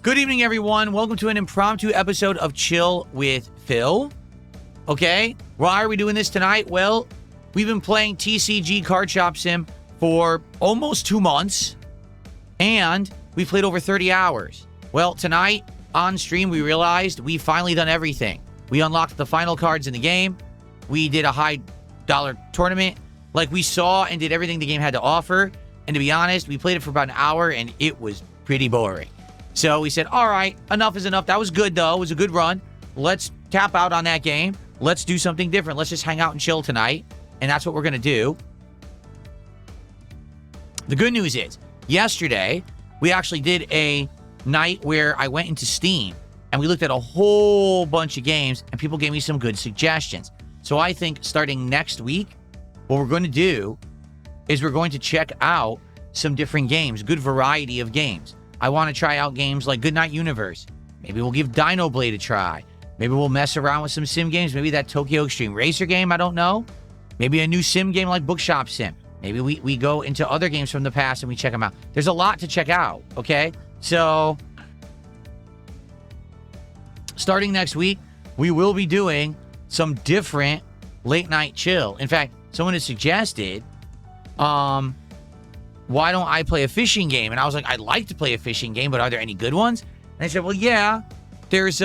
Good evening, everyone. Welcome to an impromptu episode of Chill with Phil. Okay, why are we doing this tonight? Well, we've been playing TCG Card Shop Sim for almost 2 months, and we've played over 30 hours. Well, tonight on stream, we realized we've finally done everything. We unlocked the final cards in the game. We did a high-dollar tournament. Like, we saw and did everything the game had to offer. And to be honest, we played it for about an hour, and it was pretty boring. So we said, all right, enough is enough. That was good, though. It was a good run. Let's tap out on that game. Let's do something different. Let's just hang out and chill tonight. And that's what we're going to do. The good news is, yesterday, we actually did a night where I went into Steam, and we looked at a whole bunch of games, and people gave me some good suggestions. So I think starting next week, what we're going to do is we're going to check out some different games, good variety of games. I want to try out games like Goodnight Universe. Maybe we'll give Dino Blade a try. Maybe we'll mess around with some sim games. Maybe that Tokyo Extreme Racer game, I don't know. Maybe a new sim game like Bookshop Sim. Maybe we go into other games from the past and we check them out. There's a lot to check out, okay? So, starting next week, we will be doing some different late night chill. In fact, someone has suggested, why don't I play a fishing game? And I was like, I'd like to play a fishing game, but are there any good ones? And they said, well, yeah, there's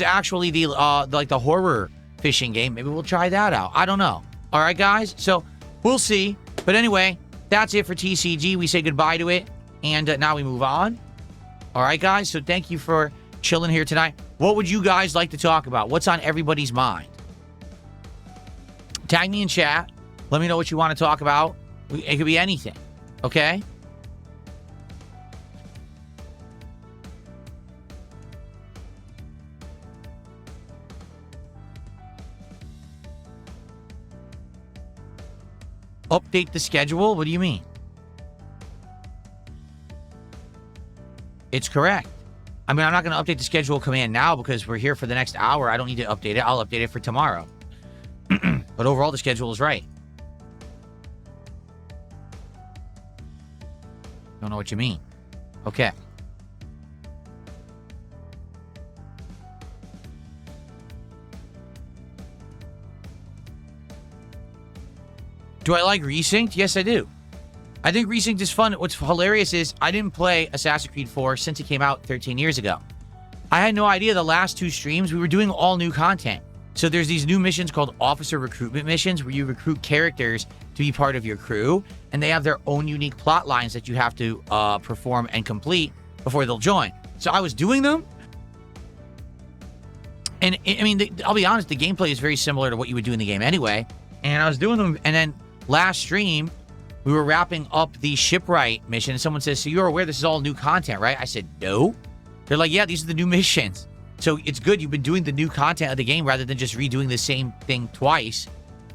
actually the horror fishing game. Maybe we'll try that out. I don't know. All right, guys. So we'll see. But anyway, that's it for TCG. We say goodbye to it. And now we move on. All right, guys. So thank you for chilling here tonight. What would you guys like to talk about? What's on everybody's mind? Tag me in chat. Let me know what you want to talk about. It could be anything. Okay? Update the schedule? What do you mean? It's correct. I mean, I'm not going to update the schedule command now because we're here for the next hour. I don't need to update it. I'll update it for tomorrow. But overall, the schedule is right. Don't know what you mean. Okay. Do I like Resynced? Yes, I do. I think Resynced is fun. What's hilarious is I didn't play Assassin's Creed 4 since it came out 13 years ago. I had no idea the last 2 streams we were doing all new content. So there's these new missions called officer recruitment missions where you recruit characters to be part of your crew, and they have their own unique plot lines that you have to perform and complete before they'll join. So I was doing them, and I mean, I'll be honest, the gameplay is very similar to what you would do in the game anyway, and I was doing them, and then last stream, we were wrapping up the shipwright mission, and someone says, so you're aware this is all new content, right? I said, no. They're like, yeah, these are the new missions. So it's good you've been doing the new content of the game rather than just redoing the same thing twice.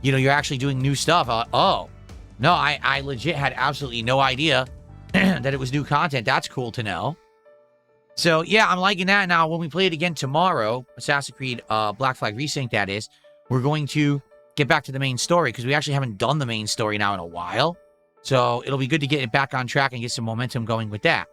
You know, you're actually doing new stuff. Oh, no, I legit had absolutely no idea that it was new content. That's cool to know. So, yeah, I'm liking that. Now, when we play it again tomorrow, Assassin's Creed Black Flag Resync, that is, we're going to get back to the main story because we actually haven't done the main story now in a while. So it'll be good to get it back on track and get some momentum going with that.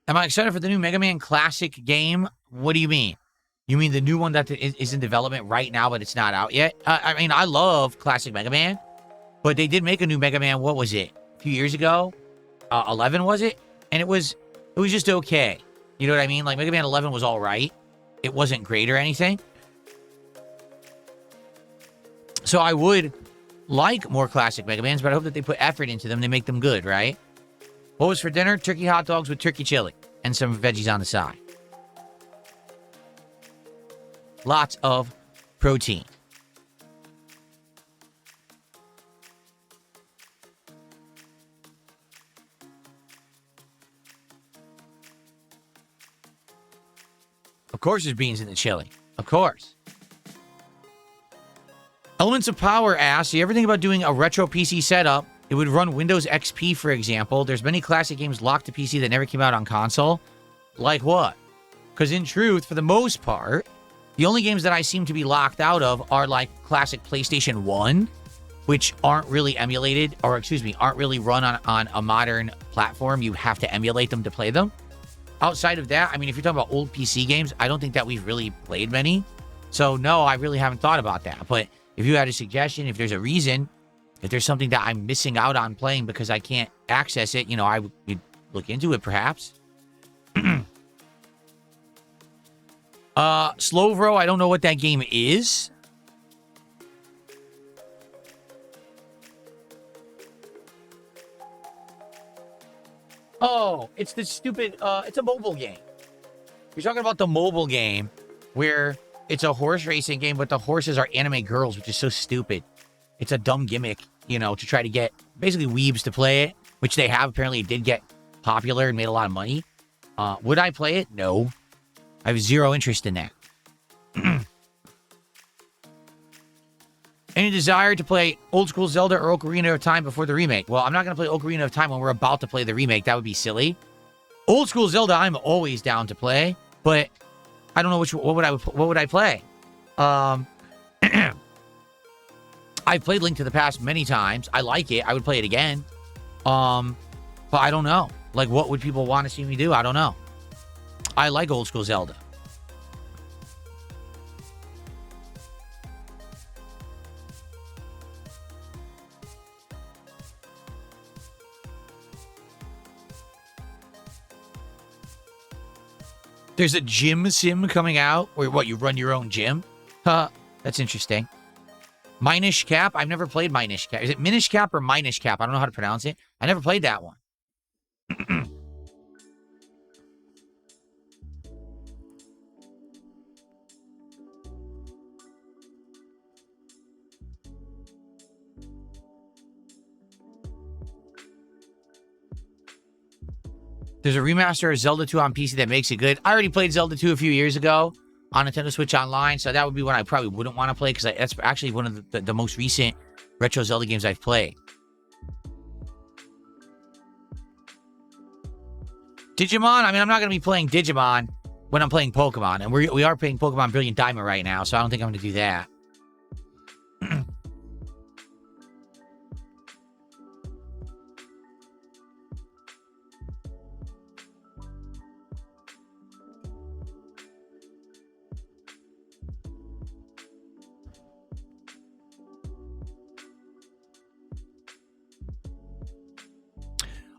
Am I excited for the new Mega Man Classic game? What do you mean? You mean the new one that is in development right now, but it's not out yet? I mean, I love Classic Mega Man, but they did make a new Mega Man, what was it? A few years ago? 11, was it? And it was just okay. You know what I mean? Like, Mega Man 11 was all right. It wasn't great or anything. So I would like more Classic Mega Mans, but I hope that they put effort into them. They make them good, right? What was for dinner? Turkey hot dogs with turkey chili and some veggies on the side. Lots of protein. Of course there's beans in the chili. Of course. Elements of Power asks, you ever think about doing a retro PC setup? It would run Windows XP, for example. There's many classic games locked to PC that never came out on console. Like what? Because in truth, for the most part, the only games that I seem to be locked out of are like classic PlayStation 1, which aren't really emulated, or excuse me, aren't really run on a modern platform. You have to emulate them to play them. Outside of that, I mean, if you're talking about old PC games, I don't think that we've really played many. So no, I really haven't thought about that. But if you had a suggestion, if there's a reason, if there's something that I'm missing out on playing because I can't access it, you know, I would look into it perhaps. Slovro, I don't know what that game is. Oh, it's the stupid, it's a mobile game. You're talking about the mobile game where it's a horse racing game, but the horses are anime girls, which is so stupid. It's a dumb gimmick, you know, to try to get basically weebs to play it, which they have. Apparently it did get popular and made a lot of money. Would I play it? No. I have zero interest in that. Any desire to play old school Zelda or Ocarina of Time before the remake? Well, I'm not going to play Ocarina of Time when we're about to play the remake. That would be silly. Old school Zelda, I'm always down to play, but I don't know what would I play? I've played Link to the Past many times. I like it. I would play it again. But I don't know. Like, what would people want to see me do? I don't know. I like old school Zelda. There's a gym sim coming out where, what, you run your own gym? Huh, that's interesting. Minish Cap? I've never played Minish Cap. Is it Minish Cap or Minish Cap? I don't know how to pronounce it. I never played that one. There's a remaster of Zelda 2 on PC that makes it good. I already played Zelda 2 a few years ago on Nintendo Switch Online, so that would be one I probably wouldn't want to play because that's actually one of the most recent retro Zelda games I've played. Digimon? I mean, I'm not going to be playing Digimon when I'm playing Pokemon, and we are playing Pokemon Brilliant Diamond right now, so I don't think I'm going to do that.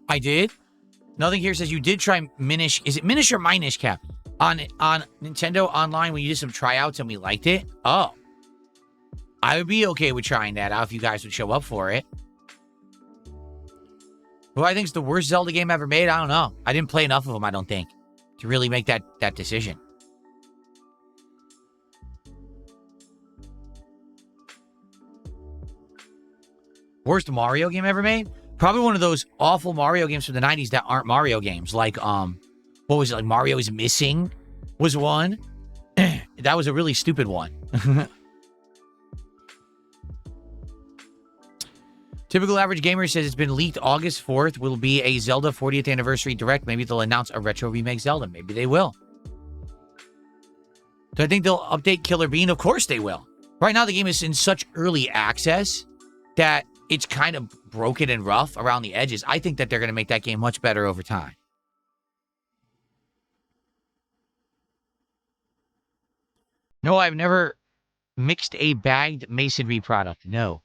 I did. Nothing here says you did try Minish. Is it Minish or Minish Cap? On Nintendo Online when you did some tryouts and we liked it? Oh. I would be okay with trying that out if you guys would show up for it. Who I think is the worst Zelda game ever made? I don't know. I didn't play enough of them, I don't think, to really make that decision. Worst Mario game ever made? Probably one of those awful Mario games from the 90s that aren't Mario games. Like, what was it? Like Mario is Missing was one. That was a really stupid one. Typical Average Gamer says it's been leaked August 4th. Will be a Zelda 40th Anniversary Direct. Maybe they'll announce a retro remake Zelda. Maybe they will. Do I think they'll update Killer Bean? Of course they will. Right now, the game is in such early access that it's kind of broken and rough around the edges. I think that they're going to make that game much better over time. No, I've never mixed a bagged masonry product. No.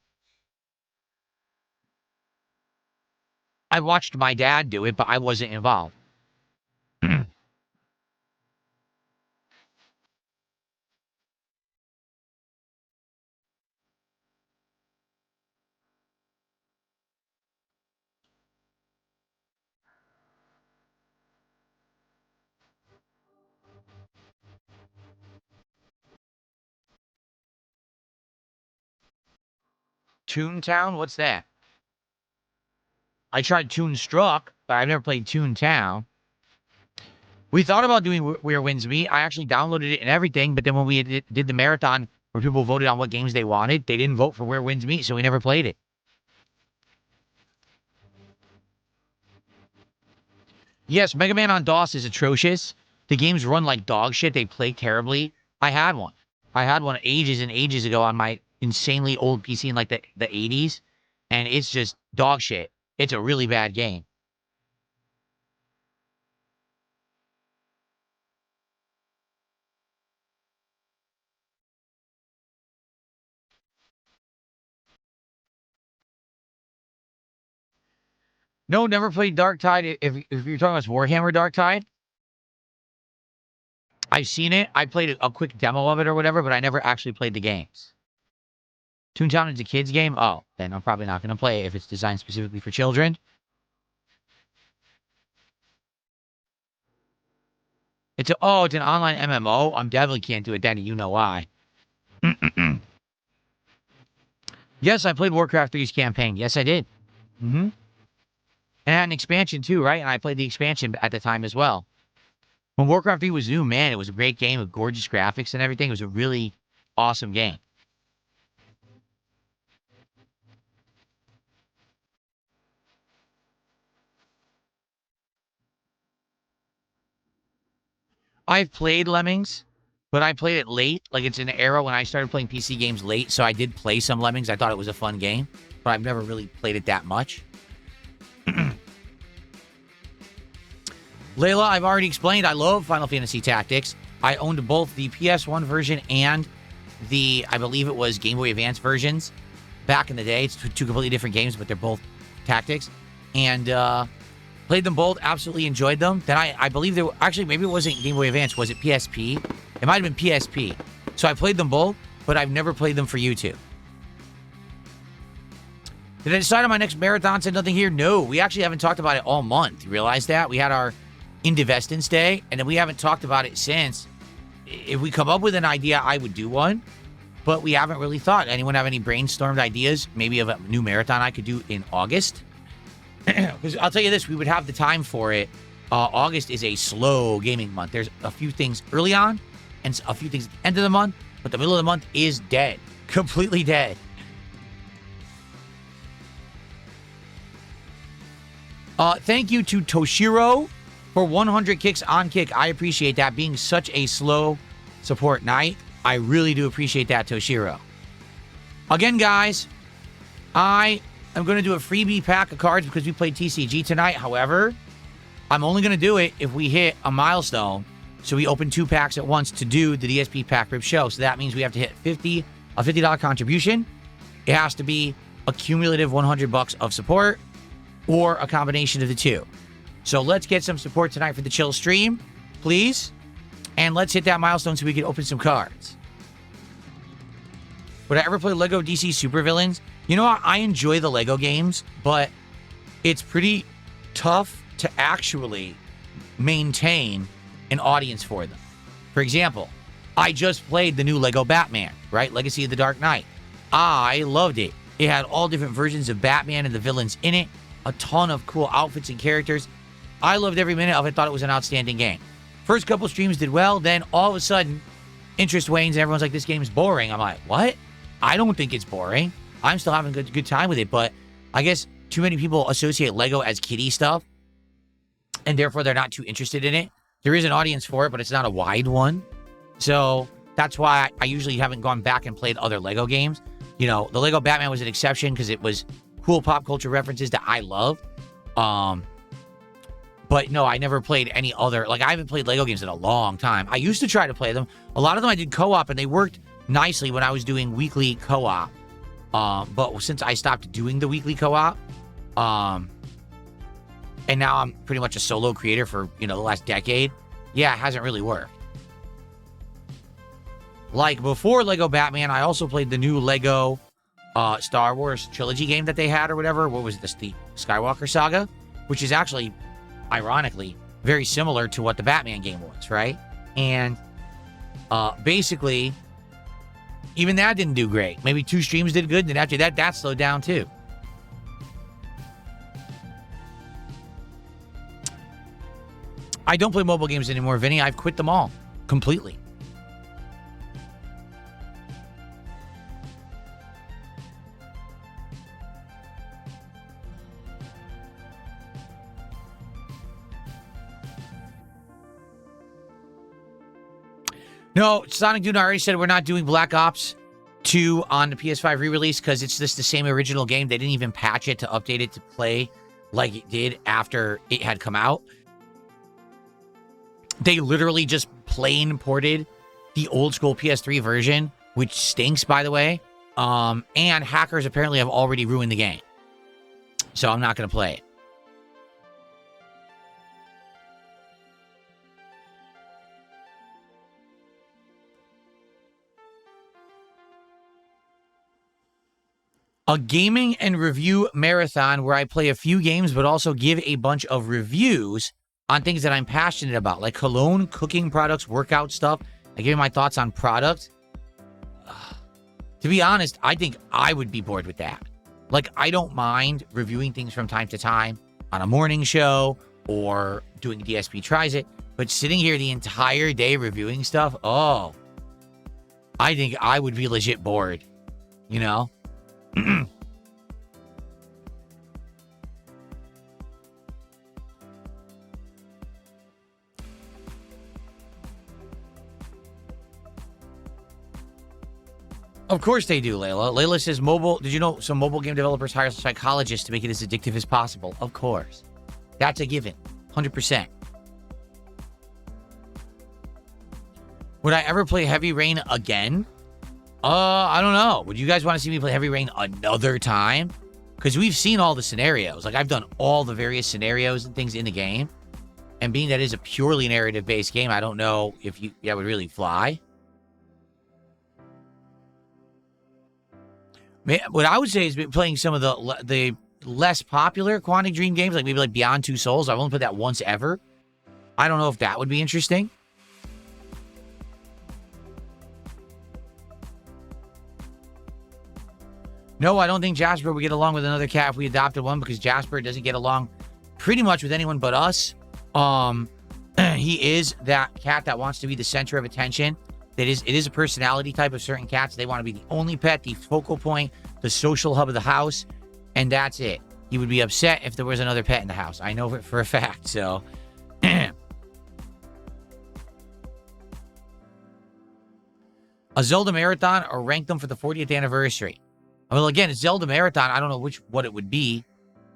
I watched my dad do it, but I wasn't involved. Toontown? What's that? I tried Toonstruck, but I've never played Toontown. We thought about doing Where Winds Meet. I actually downloaded it and everything, but then when we did the marathon where people voted on what games they wanted, they didn't vote for Where Winds Meet, so we never played it. Yes, Mega Man on DOS is atrocious. the games run like dog shit. They play terribly. I had one. I had one ages and ages ago on my insanely old PC in like the 80s, and it's just dog shit. It's a really bad game. No, never played Dark Tide. If you're talking about Warhammer Dark Tide, I've seen it. I played a quick demo of it or whatever, but I never actually played the games. Toontown is a kid's game? Oh, then I'm probably not going to play it if it's designed specifically for children. It's an online MMO. I'm definitely can't do it, Danny. You know why. Yes, I played Warcraft 3's campaign. Yes, I did. Mm-hmm. And it had an expansion too, right? And I played the expansion at the time as well. When Warcraft 3 was new, man, it was a great game with gorgeous graphics and everything. It was a really awesome game. I've played Lemmings, but I played it late. Like, it's an era when I started playing PC games late, so I did play some Lemmings. I thought it was a fun game, but I've never really played it that much. Layla, I've already explained, I love Final Fantasy Tactics. I owned both the PS1 version and the, I believe it was Game Boy Advance versions back in the day. It's two completely different games, but they're both tactics. And played them both, absolutely enjoyed them. Then I believe there were, actually, maybe it wasn't Game Boy Advance, was it PSP? It might have been PSP. So I played them both, but I've never played them for YouTube. Did I decide on my next marathon? Said nothing here? No, we actually haven't talked about it all month. You realize that? We had our Indivestance Day, and then we haven't talked about it since. If we come up with an idea, I would do one, but we haven't really thought. Anyone have any brainstormed ideas, maybe of a new marathon I could do in August? Because I'll tell you this, we would have the time for it. August is a slow gaming month. There's a few things early on and a few things at the end of the month, but the middle of the month is dead. Completely dead. Thank you to Toshiro for 100 kicks on Kick. I appreciate that, being such a slow support night. I really do appreciate that, Toshiro. Again, guys, I am going to do a freebie pack of cards because we played TCG tonight. However, I'm only going to do it if we hit a milestone. So we open 2 packs at once to do the DSP Pack Rip Show. So that means we have to hit a $50 contribution. It has to be a cumulative $100 of support or a combination of the two. So let's get some support tonight for the chill stream, please. And let's hit that milestone so we can open some cards. Would I ever play Lego DC Supervillains? You know what? I enjoy the Lego games, but it's pretty tough to actually maintain an audience for them. For example, I just played the new Lego Batman, right? Legacy of the Dark Knight. I loved it. It had all different versions of Batman and the villains in it. A ton of cool outfits and characters. I loved every minute of it. Thought it was an outstanding game. First couple streams did well. Then all of a sudden, interest wanes and everyone's like, this game's boring. I'm like, what? I don't think it's boring. I'm still having a good time with it. But I guess too many people associate Lego as kiddie stuff. And therefore, they're not too interested in it. There is an audience for it, but it's not a wide one. So that's why I usually haven't gone back and played other Lego games. You know, the Lego Batman was an exception because it was cool pop culture references that I love. But no, I never played any other, like I haven't played Lego games in a long time. I used to try to play them. A lot of them I did co-op and they worked nicely when I was doing weekly co-op. But since I stopped doing the weekly co-op, and now I'm pretty much a solo creator for, the last decade, yeah, it hasn't really worked. Like before Lego Batman, I also played the new Lego Star Wars trilogy game that they had or whatever. What was this? The Skywalker Saga, which is actually, ironically, very similar to what the Batman game was, right? And basically, even that didn't do great. Maybe 2 streams did good, and then after that, that slowed down too. I don't play mobile games anymore, Vinny. I've quit them all completely. No, Sonic Dude already said we're not doing Black Ops 2 on the PS5 re-release because it's just the same original game. They didn't even patch it to update it to play like it did after it had come out. They literally just plain ported the old school PS3 version, which stinks, by the way. And hackers apparently have already ruined the game. So I'm not going to play it. A gaming and review marathon where I play a few games, but also give a bunch of reviews on things that I'm passionate about, like cologne, cooking products, workout stuff. I give you my thoughts on product. To be honest, I think I would be bored with that. Like, I don't mind reviewing things from time to time on a morning show or doing DSP Tries It, but sitting here the entire day reviewing stuff, oh, I think I would be legit bored, you know? Of course they do, Layla. Layla says mobile. Did you know some mobile game developers hire psychologists to make it as addictive as possible? Of course. That's a given. 100%. Would I ever play Heavy Rain again? I don't know. Would you guys want to see me play Heavy Rain another time? Because we've seen all the scenarios. Like, I've done all the various scenarios and things in the game. And being that it is a purely narrative-based game, I don't know if that would really fly. What I would say is playing some of the less popular Quantic Dream games, like maybe like Beyond Two Souls. I've only played that once ever. I don't know if that would be interesting. No, I don't think Jasper would get along with another cat if we adopted one, because Jasper doesn't get along pretty much with anyone but us. He is that cat that wants to be the center of attention. It is a personality type of certain cats. They want to be the only pet, the focal point, the social hub of the house, and that's it. He would be upset if there was another pet in the house. I know it for a fact, so... A Zelda Marathon or rank them for the 40th anniversary? Well, again, it's Zelda Marathon. I don't know what it would be.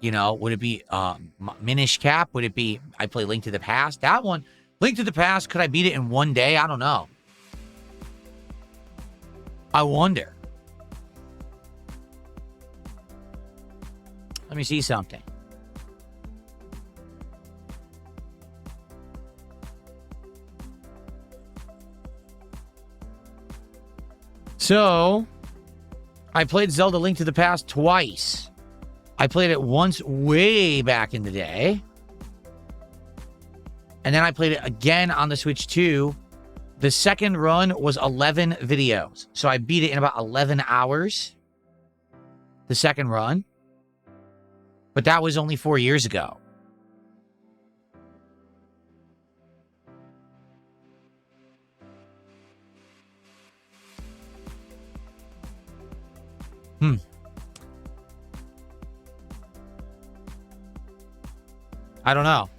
You know, would it be Minish Cap? Would it be I play Link to the Past? That one, Link to the Past, could I beat it in one day? I don't know. I wonder. Let me see something. So, I played Zelda Link to the Past twice. I played it once way back in the day. And then I played it again on the Switch 2. The second run was 11 videos. So I beat it in about 11 hours. The second run. But that was only 4 years ago. I don't know.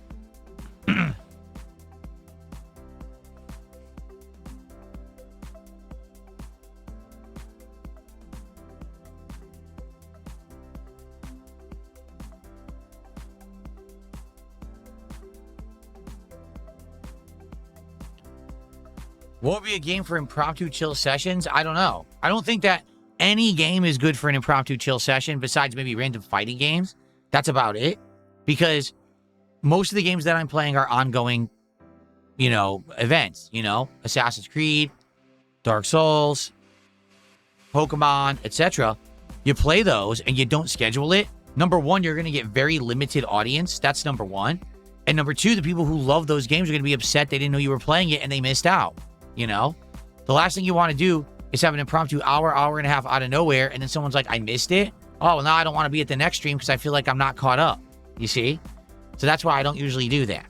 What would be a game for impromptu chill sessions? I don't know. I don't think that any game is good for an impromptu chill session besides maybe random fighting games. That's about it. Because most of the games that I'm playing are ongoing, you know, events. You know, Assassin's Creed, Dark Souls, Pokemon, etc. You play those and you don't schedule it. Number one, you're going to get very limited audience. That's number one. And number two, the people who love those games are going to be upset they didn't know you were playing it and they missed out. You know, the last thing you want to do is have an impromptu hour and a half out of nowhere, and then someone's like, I missed it. Oh, well, now I don't want to be at the next stream because I feel like I'm not caught up. You see? So that's why I don't usually do that.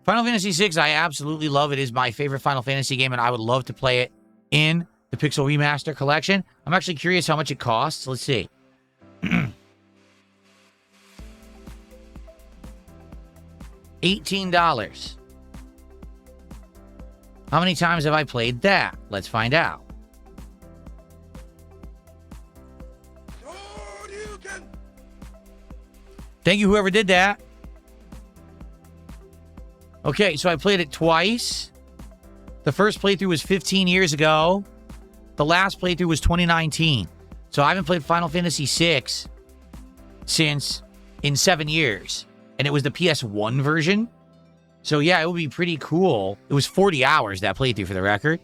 Final Fantasy VI, I absolutely love. It is my favorite Final Fantasy game, and I would love to play it in The Pixel Remaster Collection. I'm actually curious how much it costs. Let's see. $18. How many times have I played that? Let's find out. Thank you, whoever did that. Okay, so I played it twice. The first playthrough was 15 years ago. The last playthrough was 2019. So I haven't played Final Fantasy VI since in 7 years. And it was the PS1 version. So yeah, it would be pretty cool. It was 40 hours, that playthrough, for the record.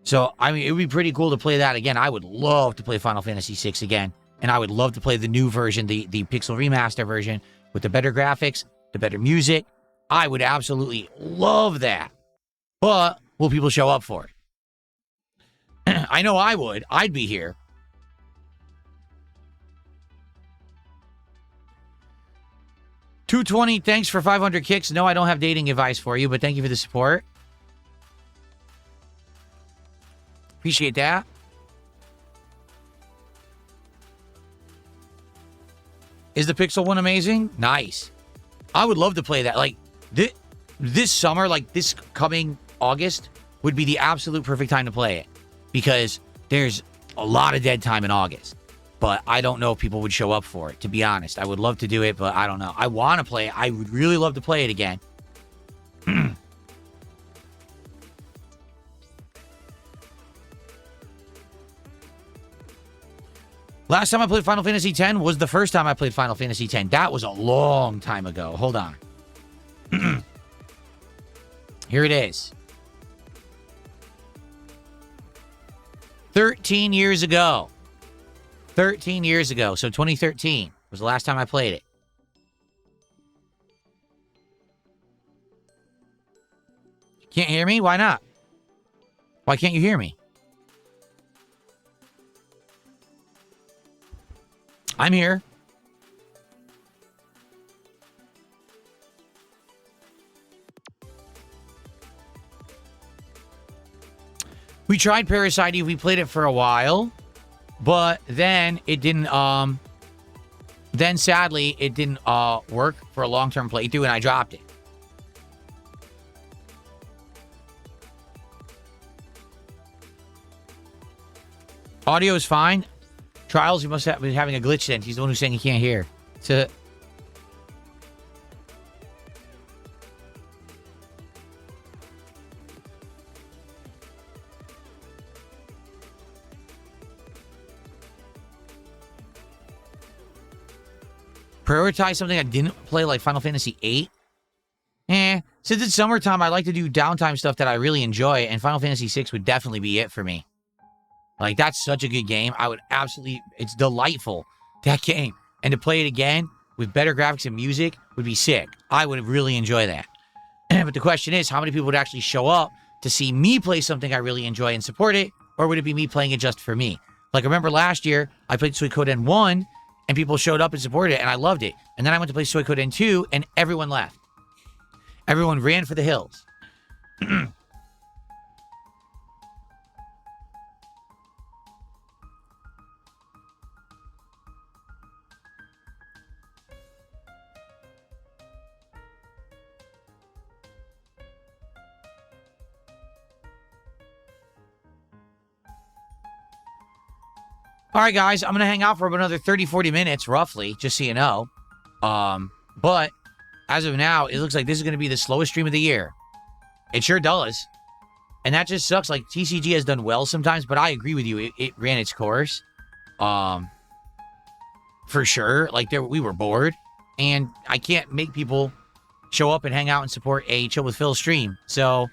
So, I mean, it would be pretty cool to play that again. I would love to play Final Fantasy VI again. And I would love to play the new version, the Pixel Remaster version, with the better graphics, the better music. I would absolutely love that. But will people show up for it? I know I would. I'd be here. $220, thanks for 500 kicks. No, I don't have dating advice for you, but thank you for the support. Appreciate that. Is the Pixel one amazing? Nice. I would love to play that. Like, this summer, like this coming August, would be the absolute perfect time to play it. Because there's a lot of dead time in August. But I don't know if people would show up for it, to be honest. I would love to do it, but I don't know. I want to play it. I would really love to play it again. Last time I played Final Fantasy X was the first time I played Final Fantasy X. That was a long time ago. Hold on. Here it is. 13 years ago. 13 years ago. So 2013 was the last time I played it. Can't hear me? Why not? Why can't you hear me? I'm here. We tried Parasite Eve. We played it for a while, but then it didn't, then sadly, it didn't work for a long-term playthrough, and I dropped it. Audio is fine. Trials, he must have been having a glitch then. He's the one who's saying he can't hear. So, prioritize something I didn't play, like Final Fantasy VIII. Since it's summertime, I like to do downtime stuff that I really enjoy, and Final Fantasy VI would definitely be it for me. Like, that's such a good game. I would absolutely... It's delightful, that game. And to play it again with better graphics and music would be sick. I would really enjoy that. But the question is, how many people would actually show up to see me play something I really enjoy and support it? Or would it be me playing it just for me? Like, remember last year, I played Suikoden 1, and people showed up and supported it, and I loved it. And then I went to play Suikoden 2, and everyone left. Everyone ran for the hills. All right, guys, I'm going to hang out for another 30, 40 minutes, roughly, just so you know. But as of now, it looks like this is going to be the slowest stream of the year. It sure does. And that just sucks. Like, TCG has done well sometimes, but I agree with you. It ran its course. For sure. Like, we were bored. And I can't make people show up and hang out and support a Chill with Phil stream. So,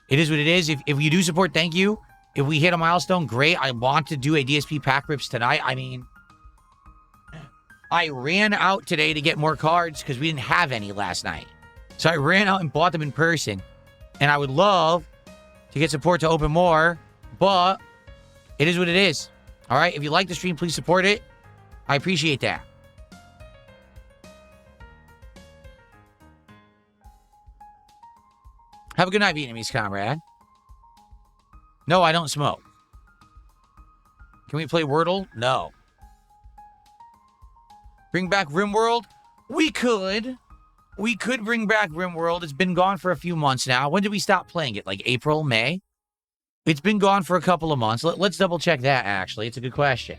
it is what it is. If you do support, thank you. If we hit a milestone, great. I want to do a DSP pack rips tonight. I mean, I ran out today to get more cards because we didn't have any last night. So I ran out and bought them in person. And I would love to get support to open more, but it is what it is. All right? If you like the stream, please support it. I appreciate that. Have a good night, Vietnamese comrade. No, I don't smoke. Can we play Wordle? No. Bring back RimWorld? We could. We could bring back RimWorld. It's been gone for a few months now. When did we stop playing it? Like April, May? It's been gone for a couple of months. Let's double check that, actually. It's a good question.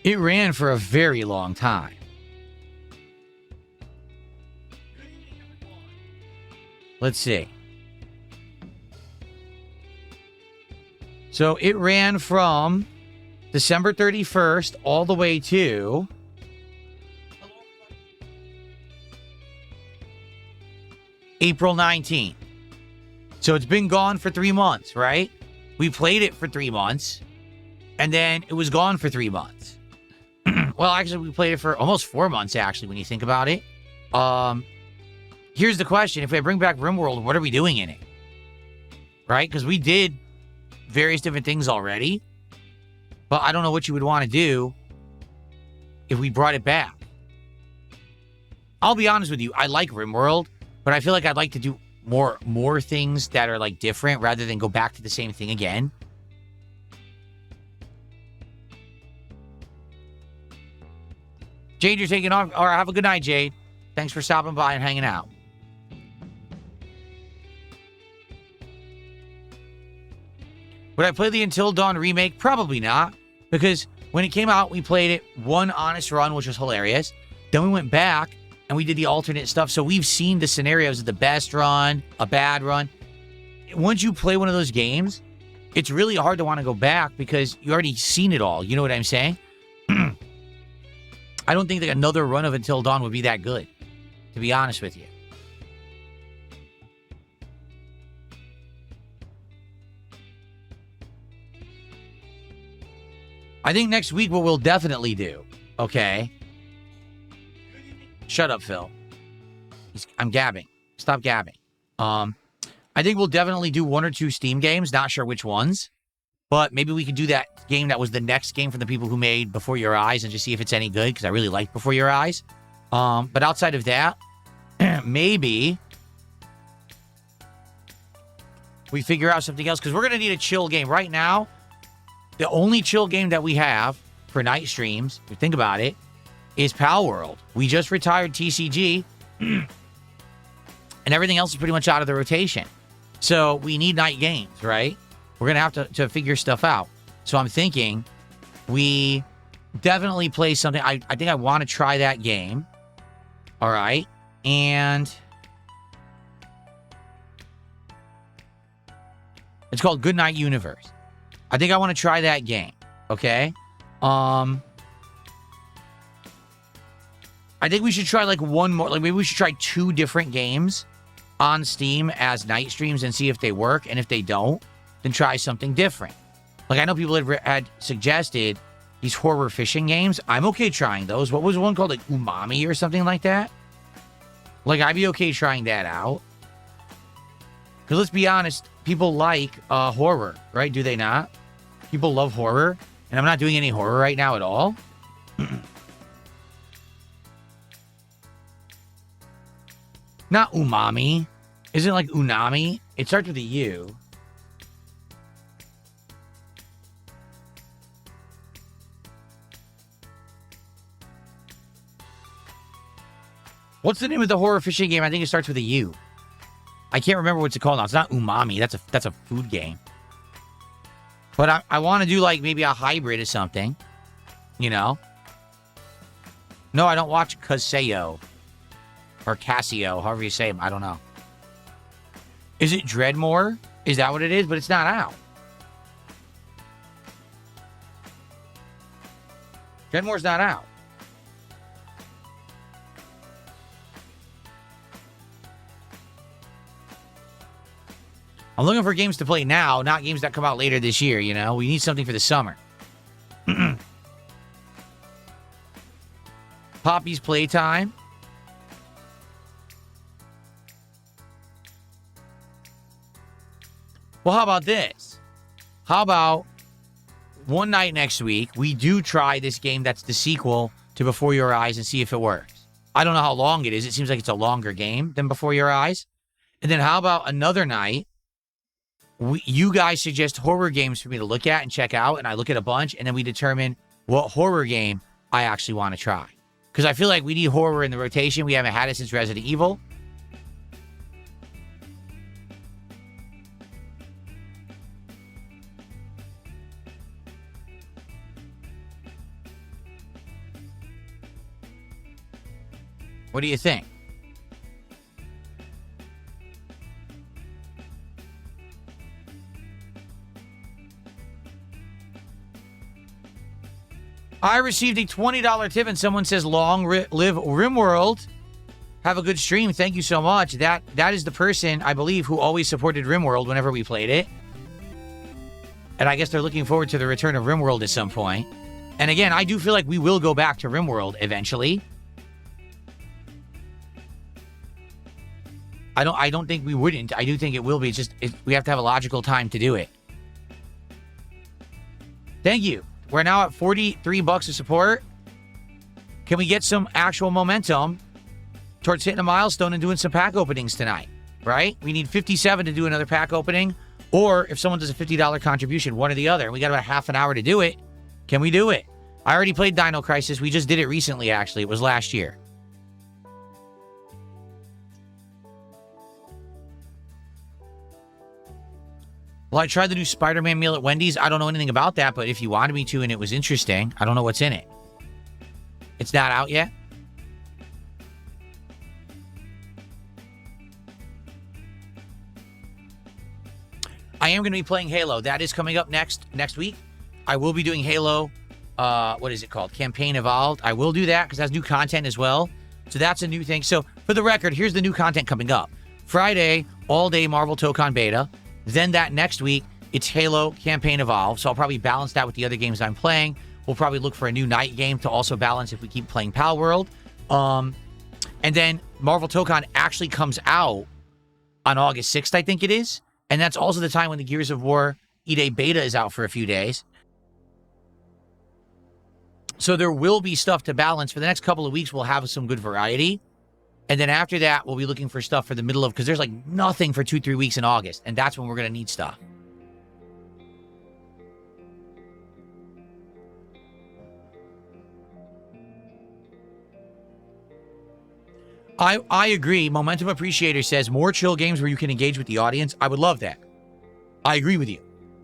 It ran for a very long time. Let's see. So it ran from December 31st all the way to April 19th. So it's been gone for 3 months, right? We played it for 3 months, and then it was gone for 3 months. Well, actually, we played it for almost 4 months, actually, when you think about it. Here's the question. If I bring back RimWorld, what are we doing in it? Right? Because we did various different things already. But I don't know what you would want to do if we brought it back. I'll be honest with you. I like RimWorld, but I feel like I'd like to do more things that are like different rather than go back to the same thing again. Jade, you're taking off. All right, have a good night, Jade. Thanks for stopping by and hanging out. Would I play the Until Dawn remake? Probably not. Because when it came out, we played it one honest run, which was hilarious. Then we went back and we did the alternate stuff. So we've seen the scenarios of the best run, a bad run. Once you play one of those games, it's really hard to want to go back because you already seen it all. You know what I'm saying? I don't think that another run of Until Dawn would be that good, to be honest with you. I think next week what we'll definitely do, okay? Shut up, Phil. I'm gabbing. Stop gabbing. I think we'll definitely do 1 or 2 Steam games. Not sure which ones. But maybe we could do that game that was the next game from the people who made Before Your Eyes and just see if it's any good, because I really liked Before Your Eyes. But outside of that, maybe we figure out something else, because we're going to need a chill game. Right now, the only chill game that we have for night streams, if you think about it, is Pal World. We just retired TCG, and everything else is pretty much out of the rotation. So we need night games, right? We're going to have to figure stuff out. So I'm thinking we definitely play something. I think I want to try that game. All right. And it's called Goodnight Universe. I think I want to try that game. Okay. I think we should try like one more. Like maybe we should try 2 different games on Steam as night streams and see if they work. And if they don't, then try something different. Like I know people had suggested these horror fishing games. I'm okay trying those. What was one called, like Umami or something like that? Like I'd be okay trying that out. Because let's be honest, people like horror, right? Do they not? People love horror. And I'm not doing any horror right now at all. Not Umami. Isn't it like Unami? It starts with a U. What's the name of the horror fishing game? I think it starts with a U. I can't remember what's it called now. It's not Umami. That's a food game. But I want to do like maybe a hybrid or something. You know? No, I don't watch Casio. Or Casio, however you say them. I don't know. Is it Dreadmore? Is that what it is? But it's not out. Dreadmore's not out. I'm looking for games to play now, not games that come out later this year, you know? We need something for the summer. Poppy's Playtime. Well, how about this? How about one night next week, we do try this game that's the sequel to Before Your Eyes and see if it works. I don't know how long it is. It seems like it's a longer game than Before Your Eyes. And then how about another night? you guys suggest horror games for me to look at and check out, and I look at a bunch, and then we determine what horror game I actually want to try. Because I feel like we need horror in the rotation. We haven't had it since Resident Evil. What do you think? I received a $20 tip and someone says, long live RimWorld. Have a good stream. Thank you so much. That is the person, I believe, who always supported RimWorld whenever we played it. And I guess they're looking forward to the return of RimWorld at some point. And again, I do feel like we will go back to RimWorld eventually. I don't think we wouldn't. I do think it will be. It's just we have to have a logical time to do it. Thank you. We're now at $43 of support. Can we get some actual momentum towards hitting a milestone and doing some pack openings tonight? Right? We need 57 to do another pack opening. Or if someone does a $50 contribution, one or the other. We got about half an hour to do it. Can we do it? I already played Dino Crisis. We just did it recently, actually. It was last year. Well, I tried the new Spider-Man meal at Wendy's. I don't know anything about that, but if you wanted me to and it was interesting, I don't know what's in it. It's not out yet? I am going to be playing Halo. That is coming up next week. I will be doing Halo, what is it called? Campaign Evolved. I will do that because that's new content as well. So that's a new thing. So for the record, here's the new content coming up. Friday, all day Marvel Tokon Beta. Then that next week, it's Halo Campaign Evolved. So I'll probably balance that with the other games I'm playing. We'll probably look for a new night game to also balance if we keep playing Pal World. And then Marvel Tokon actually comes out on August 6th, I think it is. And that's also the time when the Gears of War E-Day Beta is out for a few days. So there will be stuff to balance. For the next couple of weeks, we'll have some good variety. And then after that, we'll be looking for stuff for the middle of... Because there's like nothing for 2-3 weeks in August. And that's when we're going to need stuff. I agree. Momentum Appreciator says more chill games where you can engage with the audience. I would love that. I agree with you.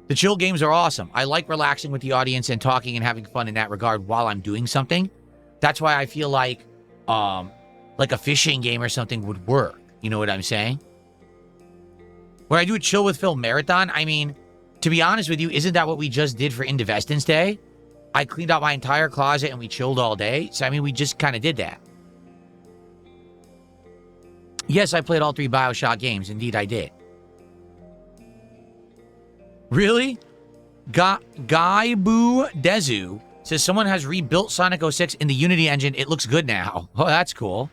The chill games are awesome. I like relaxing with the audience and talking and having fun in that regard while I'm doing something. That's why I feel like a fishing game or something would work. You know what I'm saying? When I do a chill with Phil marathon, I mean, to be honest with you, isn't that what we just did for Indivestance Day? I cleaned out my entire closet and we chilled all day. So, I mean, we just kind of did that. Yes, I played all 3 BioShock games. Indeed, I did. Really? Guy Boo Dezu says someone has rebuilt Sonic 06 in the Unity engine. It looks good now. Oh, that's cool.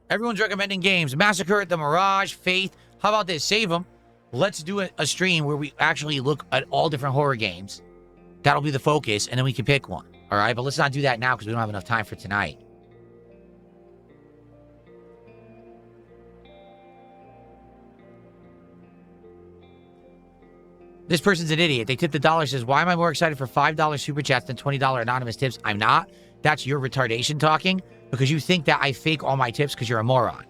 Everyone's recommending games. Massacre at the Mirage, Faith. How about this? Save them. Let's do a stream where we actually look at all different horror games. That'll be the focus, and then we can pick one. All right? But let's not do that now because we don't have enough time for tonight. This person's an idiot. They tipped $1, says, why am I more excited for $5 super chats than $20 anonymous tips? I'm not. That's your retardation talking because you think that I fake all my tips because you're a moron.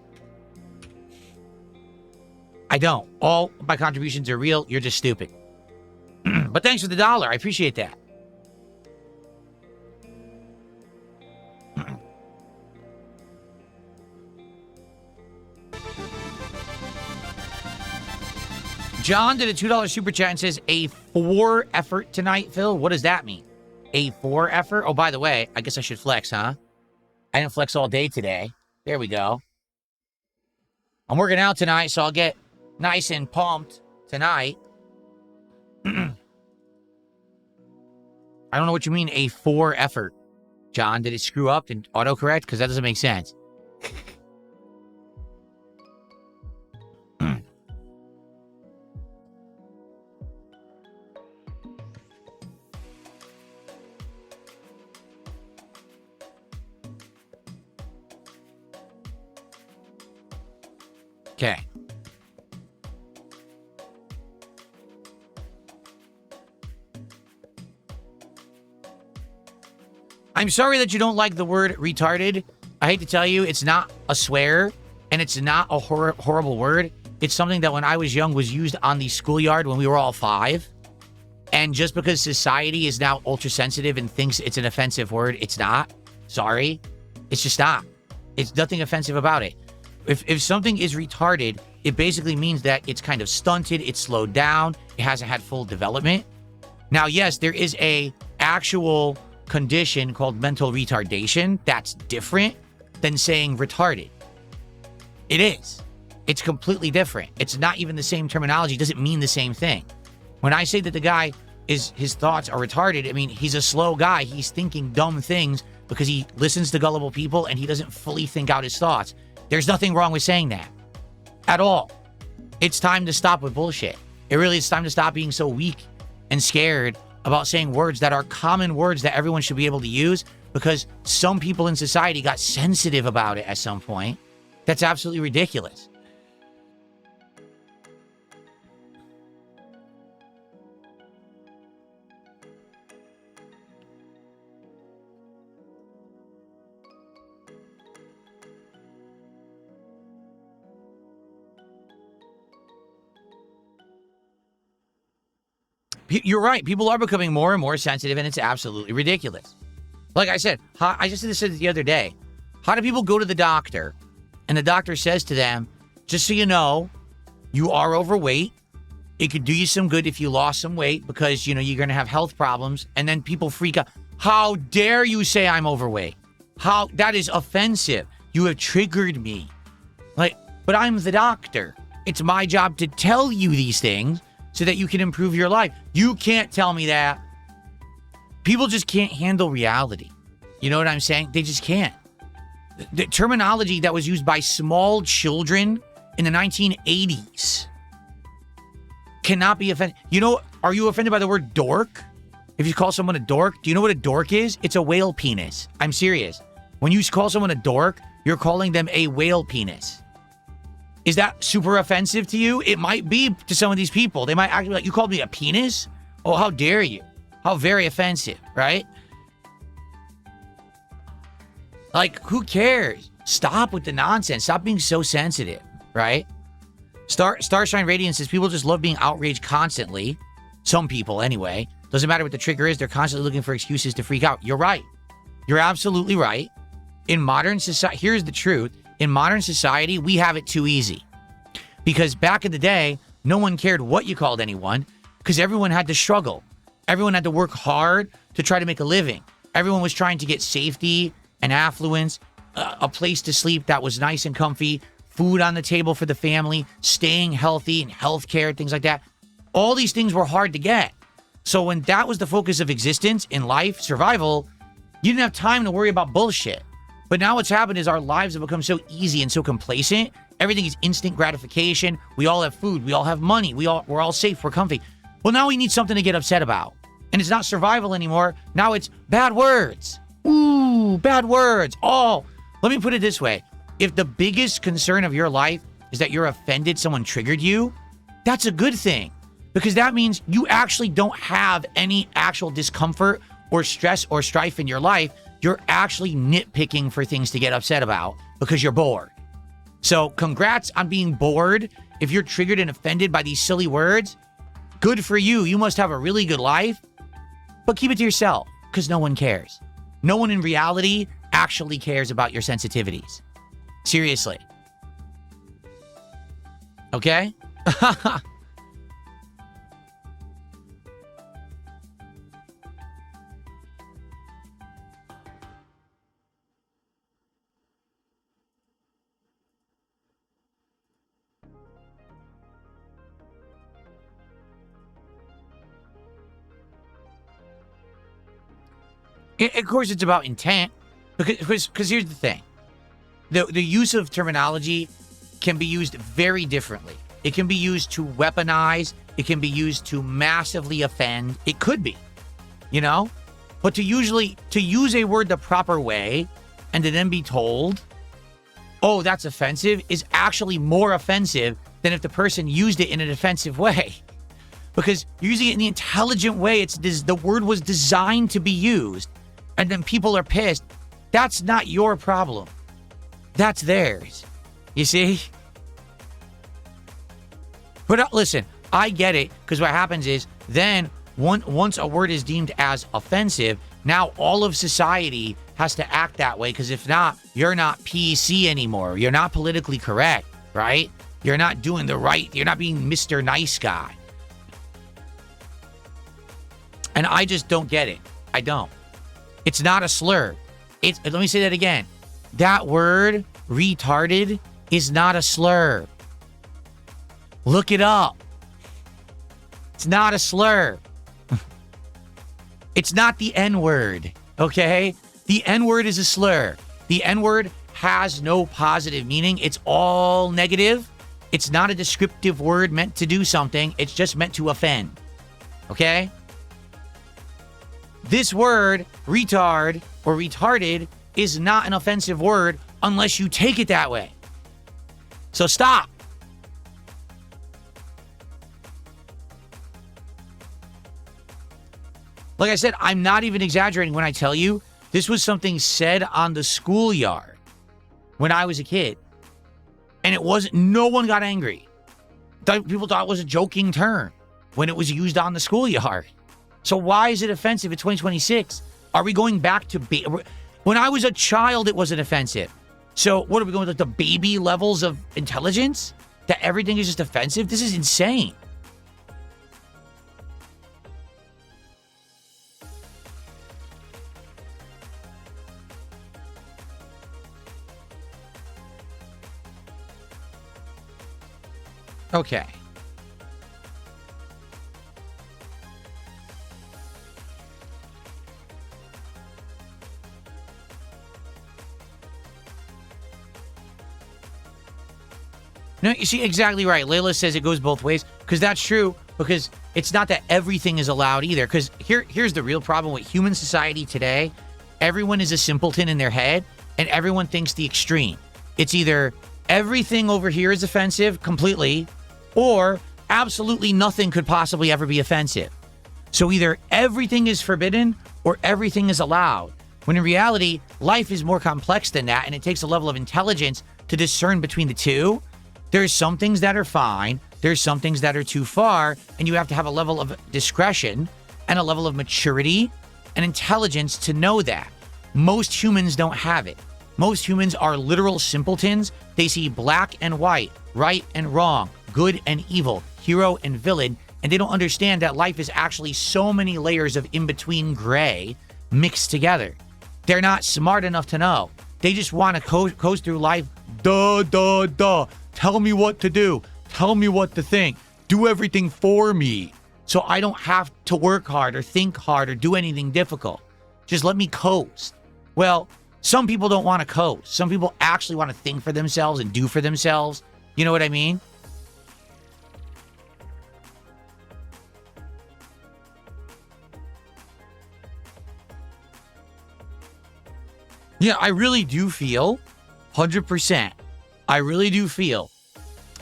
I don't. All my contributions are real. You're just stupid. But thanks for the $1. I appreciate that. John did a $2 super chat and says, a 4 effort tonight, Phil. What does that mean? A 4 effort? Oh, by the way, I guess I should flex, huh? I didn't flex all day today. There we go. I'm working out tonight, so I'll get nice and pumped tonight. I don't know what you mean, a 4 effort. John, did it screw up and autocorrect? Because that doesn't make sense. Okay. I'm sorry that you don't like the word retarded. I hate to tell you, it's not a swear, and it's not a horrible word. It's something that when I was young was used on the schoolyard when we were all 5. And just because society is now ultra sensitive and thinks it's an offensive word, it's not. Sorry. It's just not. It's nothing offensive about it. If something is retarded, it basically means that it's kind of stunted, it's slowed down, it hasn't had full development. Now, yes, there is a actual condition called mental retardation. That's different than saying retarded. It is. It's completely different. It's not even the same terminology. It doesn't mean the same thing. When I say that the guy his thoughts are retarded, I mean, he's a slow guy. He's thinking dumb things because he listens to gullible people and he doesn't fully think out his thoughts. There's nothing wrong with saying that at all. It's time to stop with bullshit. It really is time to stop being so weak and scared about saying words that are common words that everyone should be able to use, because some people in society got sensitive about it at some point. That's absolutely ridiculous. You're right. People are becoming more and more sensitive, and it's absolutely ridiculous. Like I said, I just said this the other day. How do people go to the doctor, and the doctor says to them, just so you know, you are overweight. It could do you some good if you lost some weight because, you know, you're going to have health problems. And then people freak out. How dare you say I'm overweight? That is offensive. You have triggered me. Like, but I'm the doctor. It's my job to tell you these things so that you can improve your life. You can't tell me that. People just can't handle reality. You know what I'm saying? They just can't. The terminology that was used by small children in the 1980s cannot be offended. You know, are you offended by the word dork? If you call someone a dork, do you know what a dork is? It's a whale penis. I'm serious. When you call someone a dork, you're calling them a whale penis. Is that super offensive to you? It might be to some of these people. They might actually be like, you called me a penis? Oh, how dare you? How very offensive, right? Like, who cares? Stop with the nonsense. Stop being so sensitive, right? Starshine Radiant says people just love being outraged constantly. Some people, anyway. Doesn't matter what the trigger is. They're constantly looking for excuses to freak out. You're right. You're absolutely right. In modern society, here's the truth. In modern society, we have it too easy. Because back in the day, no one cared what you called anyone because everyone had to struggle. Everyone had to work hard to try to make a living. Everyone was trying to get safety and affluence, a place to sleep that was nice and comfy, food on the table for the family, staying healthy and healthcare, things like that. All these things were hard to get. So when that was the focus of existence in life, survival, you didn't have time to worry about bullshit. But now what's happened is our lives have become so easy and so complacent. Everything is instant gratification. We all have food. We all have money. We're all safe. We're comfy. Well, now we need something to get upset about. And it's not survival anymore. Now it's bad words. Ooh, bad words. Oh, let me put it this way. If the biggest concern of your life is that you're offended, someone triggered you, that's a good thing. Because that means you actually don't have any actual discomfort or stress or strife in your life. You're actually nitpicking for things to get upset about because you're bored. So congrats on being bored. If you're triggered and offended by these silly words, good for you. You must have a really good life. But keep it to yourself because no one cares. No one in reality actually cares about your sensitivities. Seriously. Okay? Of course, it's about intent, because here's the thing. The use of terminology can be used very differently. It can be used to weaponize. It can be used to massively offend. It could be, you know? But to use a word the proper way and to then be told, oh, that's offensive, is actually more offensive than if the person used it in an offensive way. Because using it in the intelligent way, the word was designed to be used. and then people are pissed, that's not your problem. That's theirs. You see? But listen, I get it, because what happens is then once a word is deemed as offensive, now all of society has to act that way, because if not, you're not PC anymore. You're not politically correct, right? You're not doing the right. You're not being Mr. Nice Guy. And I just don't get it. I don't. It's not a slur. Let me say that again. That word, retarded, is not a slur. Look it up. It's not a slur. It's not the N-word, okay? The N-word is a slur. The N-word has no positive meaning. It's all negative. It's not a descriptive word meant to do something. It's just meant to offend, okay? This word, retard or retarded, is not an offensive word unless you take it that way. So stop. Like I said, I'm not even exaggerating when I tell you this was something said on the schoolyard when I was a kid. And it wasn't, no one got angry. People thought it was a joking term when it was used on the schoolyard. So why is it offensive in 2026? Are we going back to, when I was a child, it wasn't offensive. So what are we going with, like the baby levels of intelligence? That everything is just offensive? This is insane. Okay. No, you see, exactly right. Layla says it goes both ways, because that's true, because it's not that everything is allowed either. Because here's the real problem with human society today. Everyone is a simpleton in their head, and everyone thinks the extreme. It's either everything over here is offensive completely, or absolutely nothing could possibly ever be offensive. So either everything is forbidden or everything is allowed. When in reality, life is more complex than that, and it takes a level of intelligence to discern between the two. There's some things that are fine, there's some things that are too far, and you have to have a level of discretion and a level of maturity and intelligence to know that. Most humans don't have it. Most humans are literal simpletons. They see black and white, right and wrong, good and evil, hero and villain, and they don't understand that life is actually so many layers of in-between gray mixed together. They're not smart enough to know. They just want to coast through life, duh. Tell me what to do. Tell me what to think. Do everything for me, so I don't have to work hard or think hard or do anything difficult. Just let me coast. Well, some people don't want to coast. Some people actually want to think for themselves and do for themselves. You know what I mean? Yeah, I really do feel, 100%, I really do feel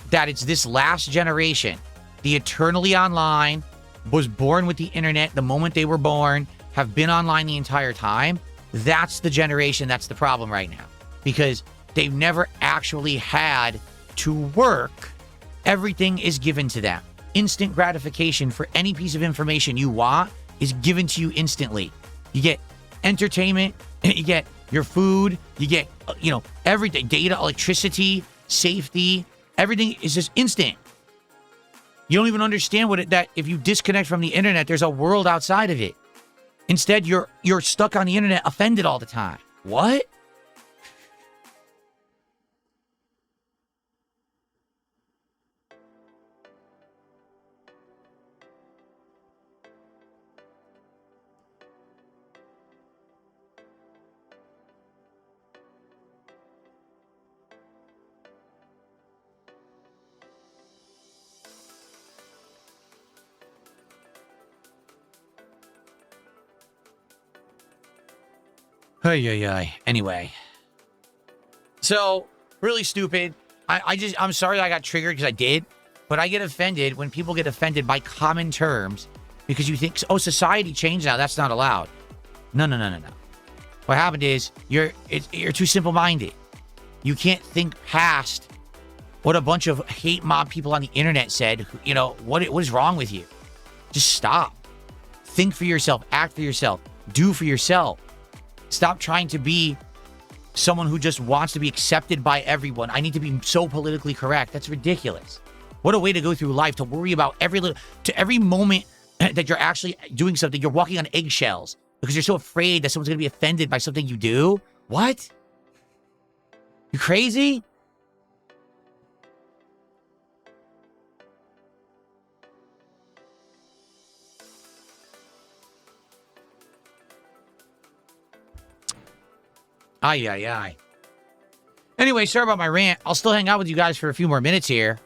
that it's this last generation, the eternally online, was born with the internet the moment they were born, have been online the entire time. That's the generation that's the problem right now. Because they've never actually had to work. Everything is given to them. Instant gratification for any piece of information you want is given to you instantly. You get entertainment, you get your food, you get, everything, data, electricity, safety, everything is just instant. You don't even understand that if you disconnect from the internet, there's a world outside of it. Instead, you're stuck on the internet, offended all the time. What? Anyway. So, really stupid. I'm sorry I got triggered because I did. But I get offended when people get offended by common terms because you think, oh, society changed now. That's not allowed. No. What happened is you're too simple-minded. You can't think past what a bunch of hate mob people on the internet said. You know, what is wrong with you? Just stop. Think for yourself. Act for yourself. Do for yourself. Stop trying to be someone who just wants to be accepted by everyone. I need to be so politically correct. That's ridiculous. What a way to go through life, to worry about every moment that you're actually doing something. You're walking on eggshells because you're so afraid that someone's going to be offended by something you do. What? You crazy? Ay, ay, ay. Anyway, sorry about my rant. I'll still hang out with you guys for a few more minutes here.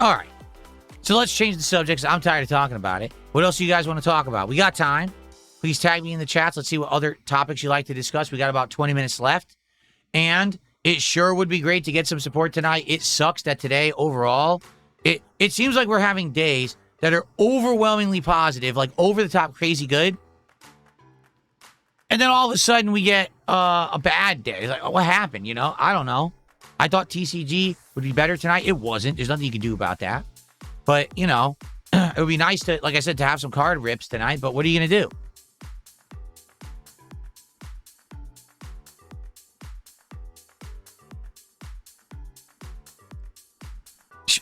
All right. So let's change the subject. I'm tired of talking about it. What else do you guys want to talk about? We got time. Please tag me in the chats. Let's see what other topics you like to discuss. We got about 20 minutes left. And it sure would be great to get some support tonight. It sucks that today, overall, it seems like we're having days that are overwhelmingly positive, like over the top crazy good. And then all of a sudden we get a bad day. Like, what happened? You know, I don't know. I thought TCG would be better tonight. It wasn't. There's nothing you can do about that. But, you know, it would be nice to, like I said, to have some card rips tonight. But what are you going to do?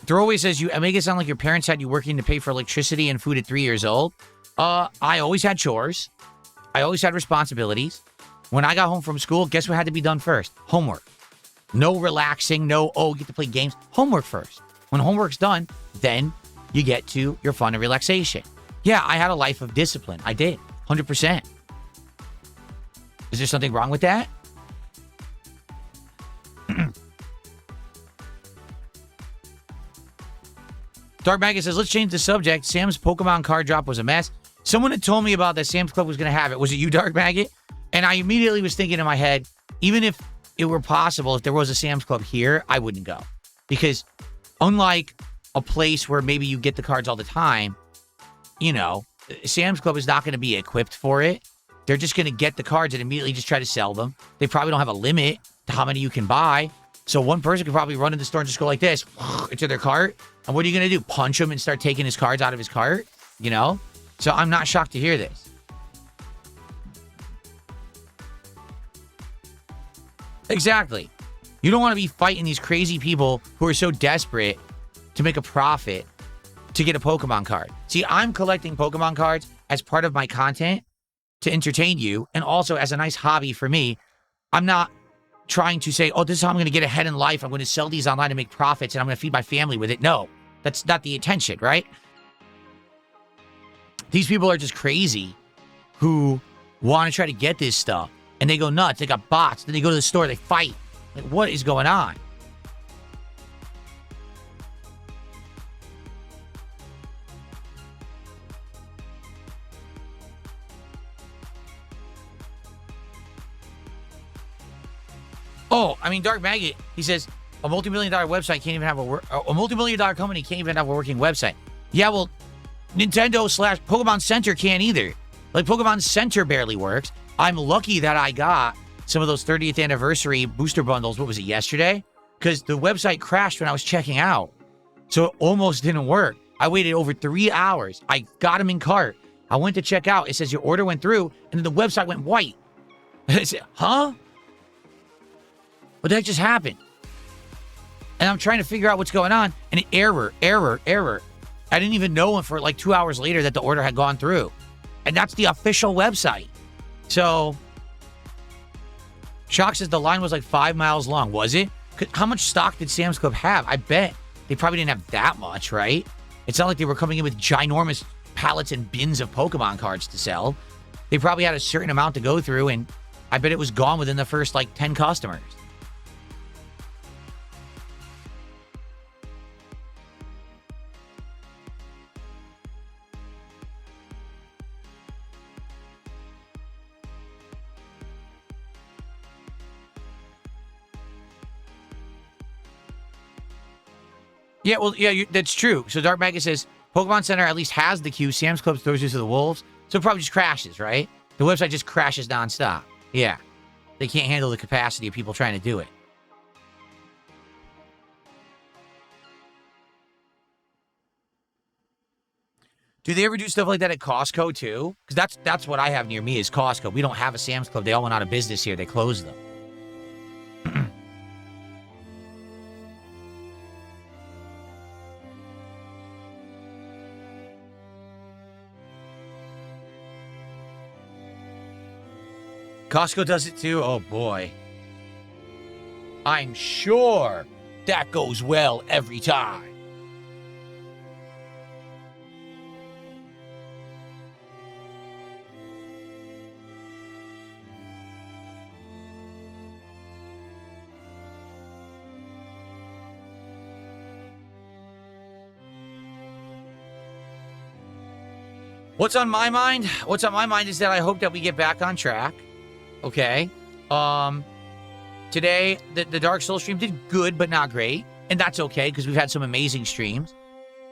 Throwaway says, you make it sound like your parents had you working to pay for electricity and food at 3 years old. I always had chores. I always had responsibilities. When I got home from school, guess what had to be done first? Homework. No relaxing, no, oh, you get to play games. Homework first. When homework's done, then you get to your fun and relaxation. Yeah, I had a life of discipline. I did. 100%. Is there something wrong with that? Dark Maggot says, let's change the subject. Sam's Pokemon card drop was a mess. Someone had told me about that Sam's Club was going to have it. Was it you, Dark Maggot? And I immediately was thinking in my head, even if it were possible, if there was a Sam's Club here, I wouldn't go. Because unlike a place where maybe you get the cards all the time, you know, Sam's Club is not going to be equipped for it. They're just going to get the cards and immediately just try to sell them. They probably don't have a limit to how many you can buy. So one person could probably run in the store and just go like this into their cart. And what are you going to do? Punch him and start taking his cards out of his cart? You know? So I'm not shocked to hear this. Exactly. You don't want to be fighting these crazy people who are so desperate to make a profit to get a Pokemon card. See, I'm collecting Pokemon cards as part of my content to entertain you and also as a nice hobby for me. I'm not trying to say, oh, this is how I'm going to get ahead in life. I'm going to sell these online and make profits and I'm going to feed my family with it. No, that's not the intention, right? These people are just crazy who want to try to get this stuff. And they go nuts. They got bots. Then they go to the store. They fight. Like, what is going on? Oh, I mean, Dark Maggot, he says, a multi-million-dollar website can't even have a multi-million-dollar company can't even have a working website. Yeah, well, Nintendo/Pokemon Center can't either. Like, Pokemon Center barely works. I'm lucky that I got some of those 30th anniversary booster bundles. What was it, yesterday? Because the website crashed when I was checking out. So it almost didn't work. I waited over 3 hours. I got them in cart. I went to check out. It says your order went through, and then the website went white. I said, huh? What the heck just happened? And I'm trying to figure out what's going on, and an error. I didn't even know for like 2 hours later that the order had gone through. And that's the official website. So, Shock says the line was like 5 miles long. Was it? How much stock did Sam's Club have? I bet they probably didn't have that much, right? It's not like they were coming in with ginormous pallets and bins of Pokemon cards to sell. They probably had a certain amount to go through, and I bet it was gone within the first, like, 10 customers. Yeah, well, yeah, that's true. So Dark Maggot says, Pokemon Center at least has the queue. Sam's Club throws you to the wolves. So it probably just crashes, right? The website just crashes nonstop. Yeah. They can't handle the capacity of people trying to do it. Do they ever do stuff like that at Costco, too? Because that's what I have near me is Costco. We don't have a Sam's Club. They all went out of business here. They closed them. Costco does it too? Oh, boy. I'm sure that goes well every time. What's on my mind? What's on my mind is that I hope that we get back on track. Okay. Today, the Dark Souls stream did good, but not great. And that's okay, because we've had some amazing streams.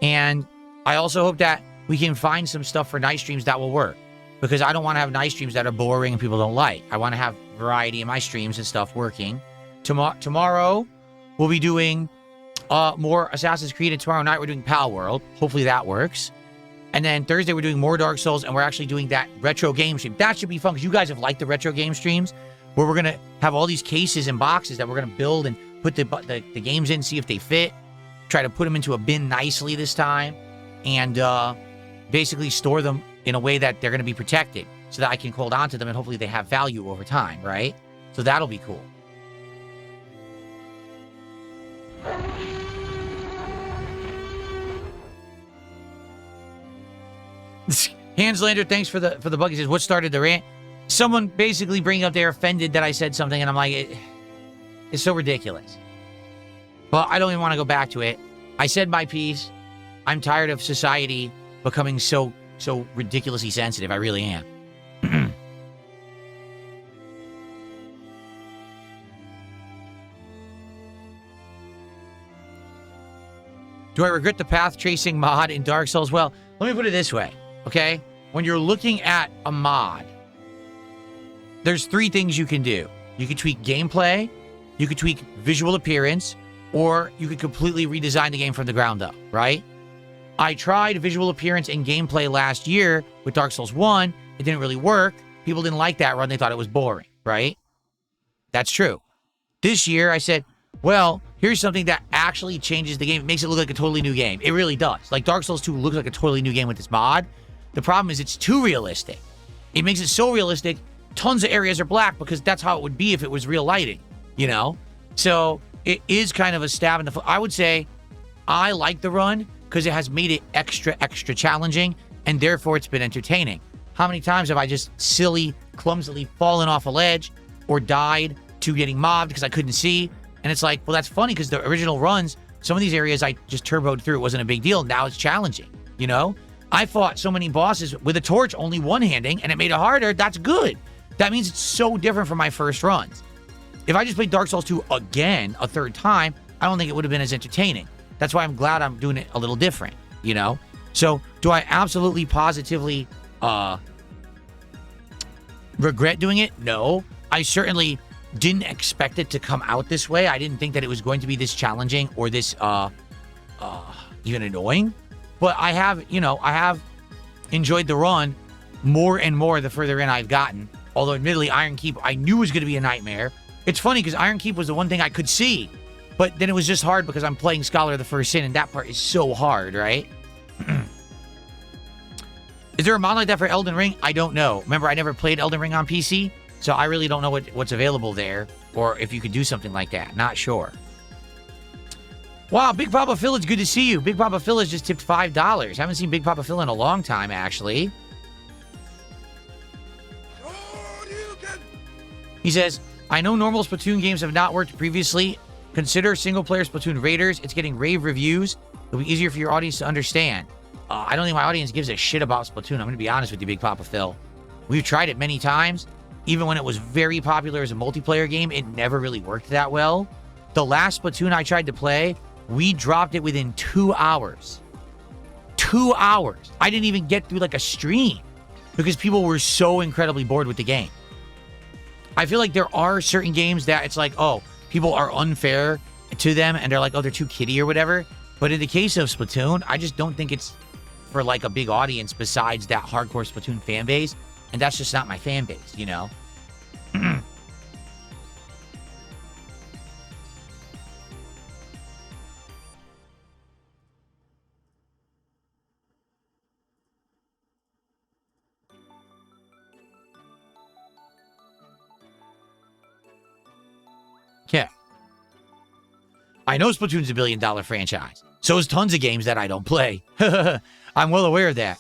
And I also hope that we can find some stuff for night streams that will work. Because I don't want to have night streams that are boring and people don't like. I want to have variety in my streams and stuff working. Tomorrow, we'll be doing more Assassin's Creed, and tomorrow night we're doing Pal World. Hopefully that works. And then Thursday, we're doing more Dark Souls, and we're actually doing that retro game stream. That should be fun, because you guys have liked the retro game streams, where we're going to have all these cases and boxes that we're going to build and put the games in, see if they fit, try to put them into a bin nicely this time, and basically store them in a way that they're going to be protected, so that I can hold on to them, and hopefully they have value over time, right? So that'll be cool. Hanslander, thanks for the bug. He says, what started the rant? Someone basically bringing up they're offended that I said something, and I'm like, it's so ridiculous. But I don't even want to go back to it. I said my piece. I'm tired of society becoming so ridiculously sensitive. I really am. Do I regret the path tracing mod in Dark Souls? Well, let me put it this way, okay? When you're looking at a mod, there's 3 things you can do. You can tweak gameplay, you can tweak visual appearance, or you could completely redesign the game from the ground up, right? I tried visual appearance and gameplay last year with Dark Souls 1. It didn't really work. People didn't like that run. They thought it was boring, right? That's true. This year, I said, well, here's something that actually changes the game. It makes it look like a totally new game. It really does. Like, Dark Souls 2 looks like a totally new game with this mod. The problem is it's too realistic. It makes it so realistic, tons of areas are black, because that's how it would be if it was real lighting, you know? So it is kind of a stab in the foot. I would say I like the run because it has made it extra challenging, and therefore it's been entertaining. How many times have I just clumsily fallen off a ledge or died to getting mobbed because I couldn't see? And it's like, well, that's funny, because the original runs, some of these areas I just turboed through. It wasn't a big deal. Now it's challenging, you know? I fought so many bosses with a torch, only one-handing, and it made it harder. That's good. That means it's so different from my first runs. If I just played Dark Souls 2 again, a third time, I don't think it would have been as entertaining. That's why I'm glad I'm doing it a little different, you know? So, do I absolutely, positively regret doing it? No. I certainly didn't expect it to come out this way. I didn't think that it was going to be this challenging or this even annoying. But I have enjoyed the run more and more the further in I've gotten. Although, admittedly, Iron Keep, I knew was going to be a nightmare. It's funny, because Iron Keep was the one thing I could see. But then it was just hard because I'm playing Scholar of the First Sin, and that part is so hard, right? Is there a mod like that for Elden Ring? I don't know. Remember, I never played Elden Ring on PC, so I really don't know what's available there, or if you could do something like that. Not sure. Wow, Big Papa Phil, it's good to see you. Big Papa Phil has just tipped $5. Haven't seen Big Papa Phil in a long time, actually. He says, I know normal Splatoon games have not worked previously. Consider single-player Splatoon Raiders. It's getting rave reviews. It'll be easier for your audience to understand. I don't think my audience gives a shit about Splatoon. I'm going to be honest with you, Big Papa Phil. We've tried it many times. Even when it was very popular as a multiplayer game, it never really worked that well. The last Splatoon I tried to play, we dropped it within 2 hours. 2 hours. I didn't even get through like a stream because people were so incredibly bored with the game. I feel like there are certain games that it's like, oh, people are unfair to them and they're like, oh, they're too kiddie or whatever. But in the case of Splatoon, I just don't think it's for like a big audience besides that hardcore Splatoon fan base. And that's just not my fan base, you know? Yeah. I know Splatoon's $1 billion franchise. So is tons of games that I don't play. I'm well aware of that.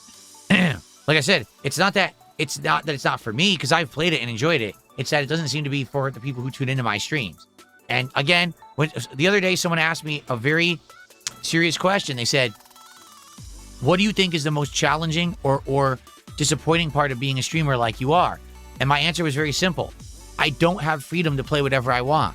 Like I said, it's not that it's not for me because I've played it and enjoyed it. It's that it doesn't seem to be for the people who tune into my streams. And again, the other day someone asked me a very serious question. They said, what do you think is the most challenging or disappointing part of being a streamer like you are? And my answer was very simple. I don't have freedom to play whatever I want.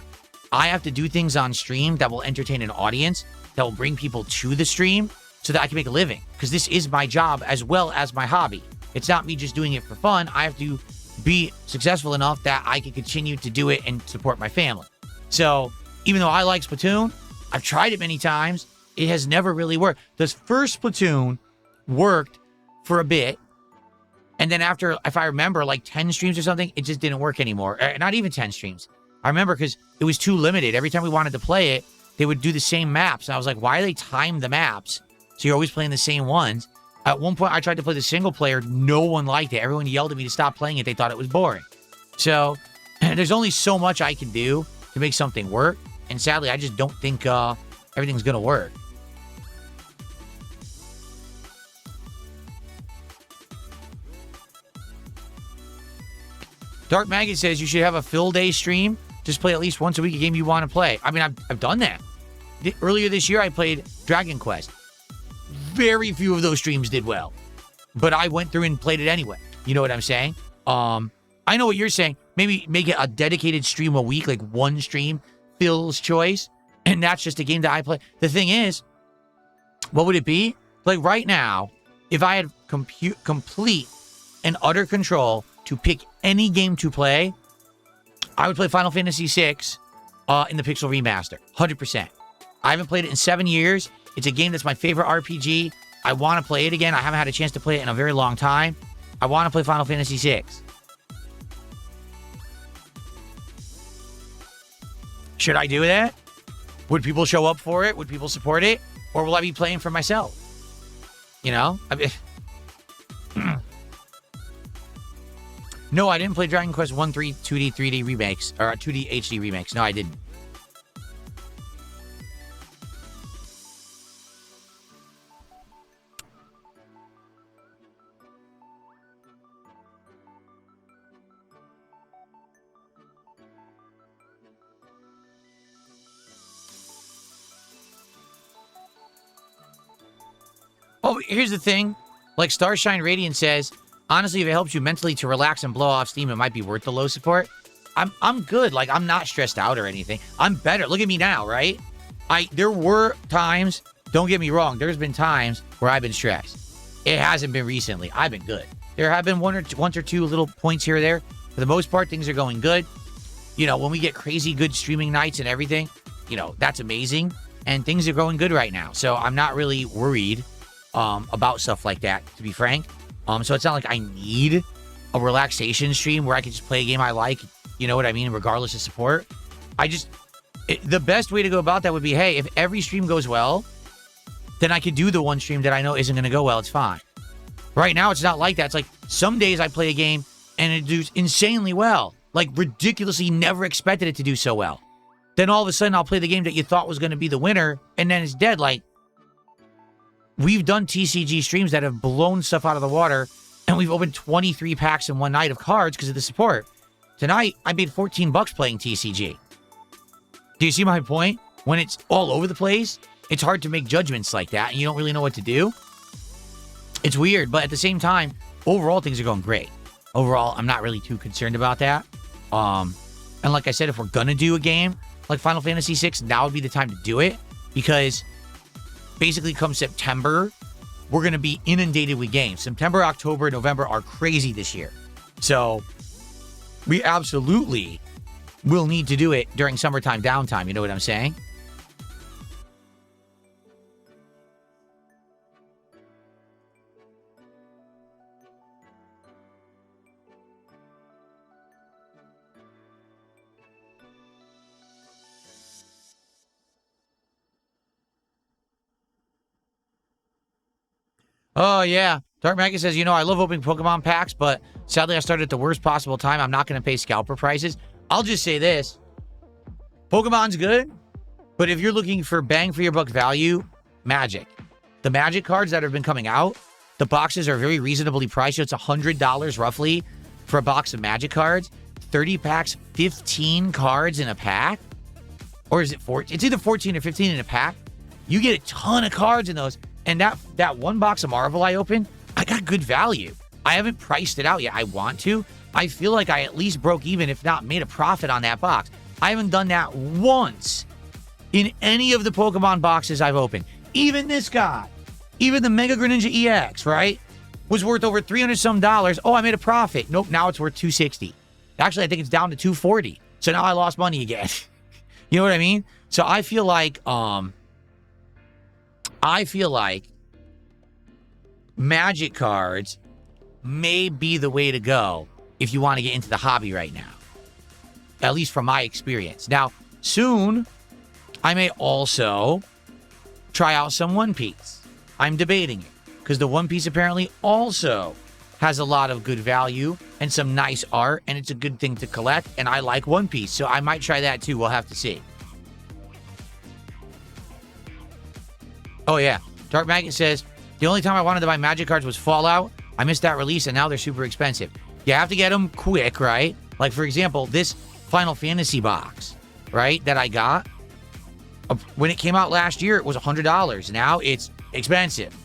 I have to do things on stream that will entertain an audience, that will bring people to the stream so that I can make a living. Because this is my job as well as my hobby. It's not me just doing it for fun. I have to be successful enough that I can continue to do it and support my family. So even though I like Splatoon, I've tried it many times. It has never really worked. This first Splatoon worked for a bit. And then after, if I remember, like 10 streams or something, it just didn't work anymore. Not even 10 streams. I remember because it was too limited. Every time we wanted to play it, they would do the same maps. And I was like, why do they time the maps? So you're always playing the same ones. At one point, I tried to play the single player. No one liked it. Everyone yelled at me to stop playing it. They thought it was boring. So there's only so much I can do to make something work. And sadly, I just don't think everything's going to work. Dark Maggot says you should have a fill day stream. Just play at least once a week a game you want to play. I mean, I've done that. Earlier this year, I played Dragon Quest. Very few of those streams did well. But I went through and played it anyway. You know what I'm saying? I know what you're saying. Maybe make it a dedicated stream a week, like one stream, Phil's choice. And that's just a game that I play. The thing is, what would it be? Like right now, if I had complete and utter control to pick any game to play, I would play Final Fantasy VI in the Pixel Remaster. 100%. I haven't played it in 7 years. It's a game that's my favorite RPG. I want to play it again. I haven't had a chance to play it in a very long time. I want to play Final Fantasy VI. Should I do that? Would people show up for it? Would people support it? Or will I be playing for myself? You know? I mean, no, I didn't play Dragon Quest 1, 3, 2D, 3D remakes. Or 2D HD remakes. No, I didn't. Oh, here's the thing. Like Starshine Radiant says, honestly, if it helps you mentally to relax and blow off steam, it might be worth the low support. I'm good. Like, I'm not stressed out or anything. I'm better. Look at me now, right? There were times, don't get me wrong, there's been times where I've been stressed. It hasn't been recently. I've been good. There have been one or two little points here or there. For the most part, things are going good. You know, when we get crazy good streaming nights and everything, you know, that's amazing. And things are going good right now. So I'm not really worried about stuff like that, to be frank. So it's not like I need a relaxation stream where I can just play a game I like, you know what I mean, regardless of support. The best way to go about that would be, hey, if every stream goes well, then I could do the one stream that I know isn't going to go well. It's fine. Right now, it's not like that. It's like some days I play a game and it does insanely well. Like ridiculously never expected it to do so well. Then all of a sudden I'll play the game that you thought was going to be the winner and then it's dead. Like, we've done TCG streams that have blown stuff out of the water, and we've opened 23 packs in one night of cards because of the support. Tonight, I made 14 bucks playing TCG. Do you see my point? When it's all over the place, it's hard to make judgments like that, and you don't really know what to do. It's weird, but at the same time, overall, things are going great. Overall, I'm not really too concerned about that. And like I said, if we're gonna do a game like Final Fantasy VI, now would be the time to do it, because basically come September, we're gonna be inundated with games. September, October, November are crazy this year. So we absolutely will need to do it during summertime downtime. You know what I'm saying? Oh, yeah. Dark Maggot says, I love opening Pokemon packs, but sadly I started at the worst possible time. I'm not going to pay scalper prices. I'll just say this. Pokemon's good, but if you're looking for bang for your buck value, Magic. The Magic cards that have been coming out, the boxes are very reasonably priced. So it's $100 roughly for a box of Magic cards. 30 packs, 15 cards in a pack. Or is it 14? It's either 14 or 15 in a pack. You get a ton of cards in those. And that one box of Marvel I opened, I got good value. I haven't priced it out yet. I want to. I feel like I at least broke even, if not made a profit on that box. I haven't done that once in any of the Pokemon boxes I've opened. Even this guy, even the Mega Greninja EX, right, was worth over $300 some. Oh, I made a profit. Nope, now it's worth $260. Actually, I think it's down to $240. So now I lost money again. You know what I mean? So I feel like Magic cards may be the way to go if you want to get into the hobby right now. At least from my experience. Now, soon, I may also try out some One Piece. I'm debating it, because the One Piece apparently also has a lot of good value and some nice art, and it's a good thing to collect, and I like One Piece, so I might try that too. We'll have to see. Oh, yeah. Dark Maggot says, the only time I wanted to buy Magic cards was Fallout. I missed that release, and now they're super expensive. You have to get them quick, right? Like, for example, this Final Fantasy box, right, that I got, when it came out last year, it was $100. Now it's expensive.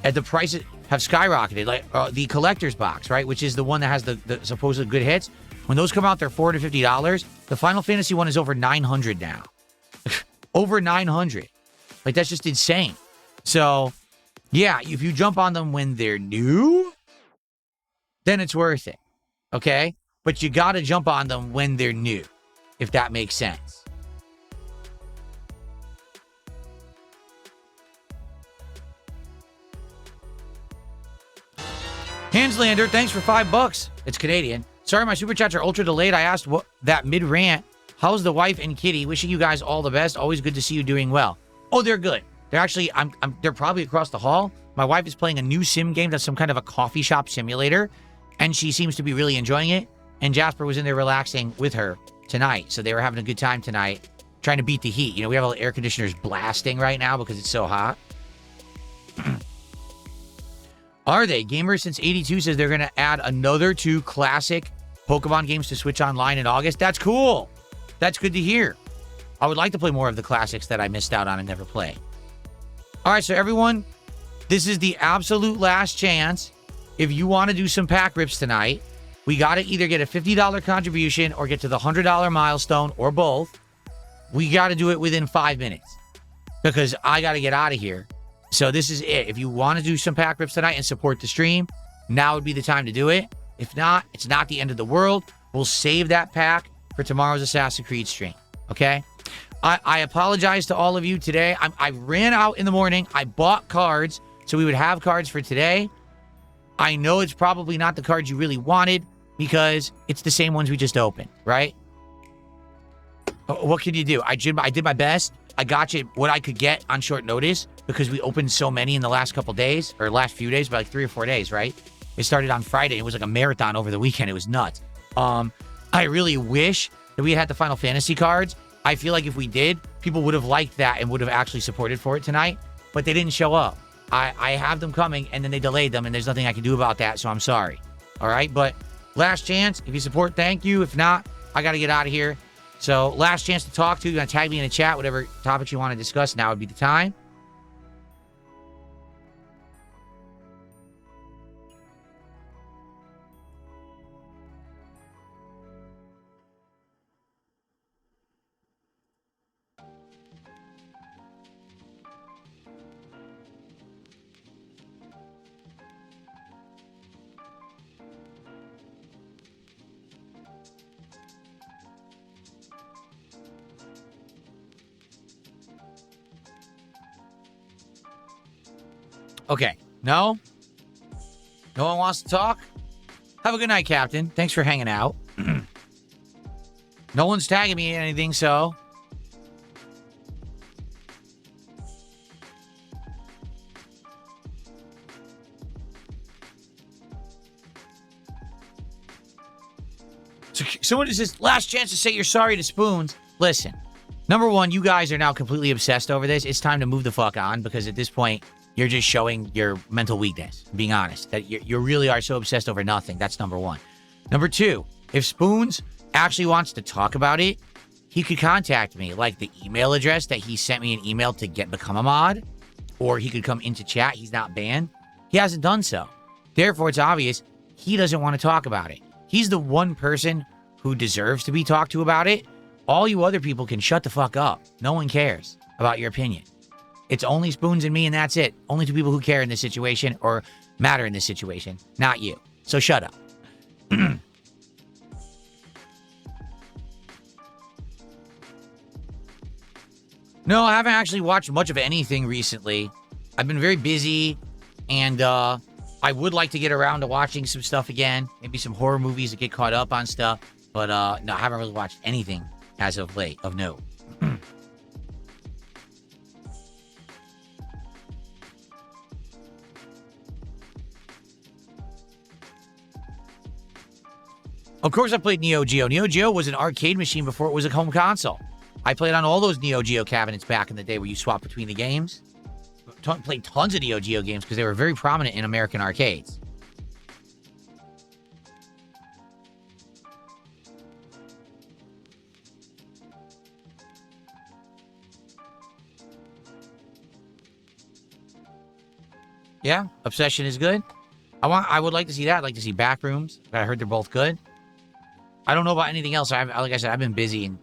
And the prices have skyrocketed. Like, the collector's box, right, which is the one that has the supposedly good hits. When those come out, they're $450. The Final Fantasy one is over $900 now. Over $900. Like, that's just insane. So, yeah, if you jump on them when they're new, then it's worth it, okay? But you got to jump on them when they're new, if that makes sense. Hanslander, thanks for $5. It's Canadian. Sorry, my super chats are ultra delayed. I asked what that mid-rant. How's the wife and kitty? Wishing you guys all the best. Always good to see you doing well. Oh, they're good. They're actually, they're probably across the hall. My wife is playing a new sim game that's some kind of a coffee shop simulator, and she seems to be really enjoying it. And Jasper was in there relaxing with her tonight, so they were having a good time tonight, trying to beat the heat. We have all the air conditioners blasting right now because it's so hot. Are they? Gamers Since 82 says they're going to add another 2 classic Pokemon games to Switch Online in August. That's cool. That's good to hear. I would like to play more of the classics that I missed out on and never played. All right, so everyone, this is the absolute last chance. If you want to do some pack rips tonight, we got to either get a $50 contribution or get to the $100 milestone, or both. We got to do it within 5 minutes because I got to get out of here. So this is it. If you want to do some pack rips tonight and support the stream, now would be the time to do it. If not, it's not the end of the world. We'll save that pack for tomorrow's Assassin's Creed stream, okay? I apologize to all of you today. I ran out in the morning. I bought cards so we would have cards for today. I know it's probably not the cards you really wanted because it's the same ones we just opened, right? What can you do? I did my best. I got you what I could get on short notice because we opened so many in the last couple days, or last few days, by like 3 or 4 days, right? It started on Friday. It was like a marathon over the weekend. It was nuts. I really wish that we had the Final Fantasy cards. I feel like if we did, people would have liked that and would have actually supported for it tonight, but they didn't show up. I have them coming, and then they delayed them, and there's nothing I can do about that, so I'm sorry. All right? But Last chance. If you support, thank you. If not, I got to get out of here. So last chance to talk to. You're going to tag me in the chat, whatever topics you want to discuss. Now would be the time. Okay. No? No one wants to talk? Have a good night, Captain. Thanks for hanging out. No one's tagging me in anything, so... So someone says, last chance to say you're sorry to Spoons. Listen, number one, you guys are now completely obsessed over this. It's time to move the fuck on, because at this point, you're just showing your mental weakness, being honest. That you really are so obsessed over nothing. That's number one. Number two, if Spoons actually wants to talk about it, he could contact me. Like the email address that he sent me an email to become a mod, or he could come into chat. He's not banned. He hasn't done so. Therefore, it's obvious he doesn't want to talk about it. He's the one person who deserves to be talked to about it. All you other people can shut the fuck up. No one cares about your opinion. It's only Spoons and me, and that's it. Only two people who care in this situation or matter in this situation, not you. So shut up. No, I haven't actually watched much of anything recently. I've been very busy, and I would like to get around to watching some stuff again. Maybe some horror movies to get caught up on stuff. But no, I haven't really watched anything as of late of note. Of course I played Neo Geo. Neo Geo was an arcade machine before it was a home console. I played on all those Neo Geo cabinets back in the day where you swap between the games. Played tons of Neo Geo games because they were very prominent in American arcades. Yeah, Obsession is good. I would like to see that. I'd like to see Backrooms. I heard they're both good. I don't know about anything else. Like I said, I've been busy, and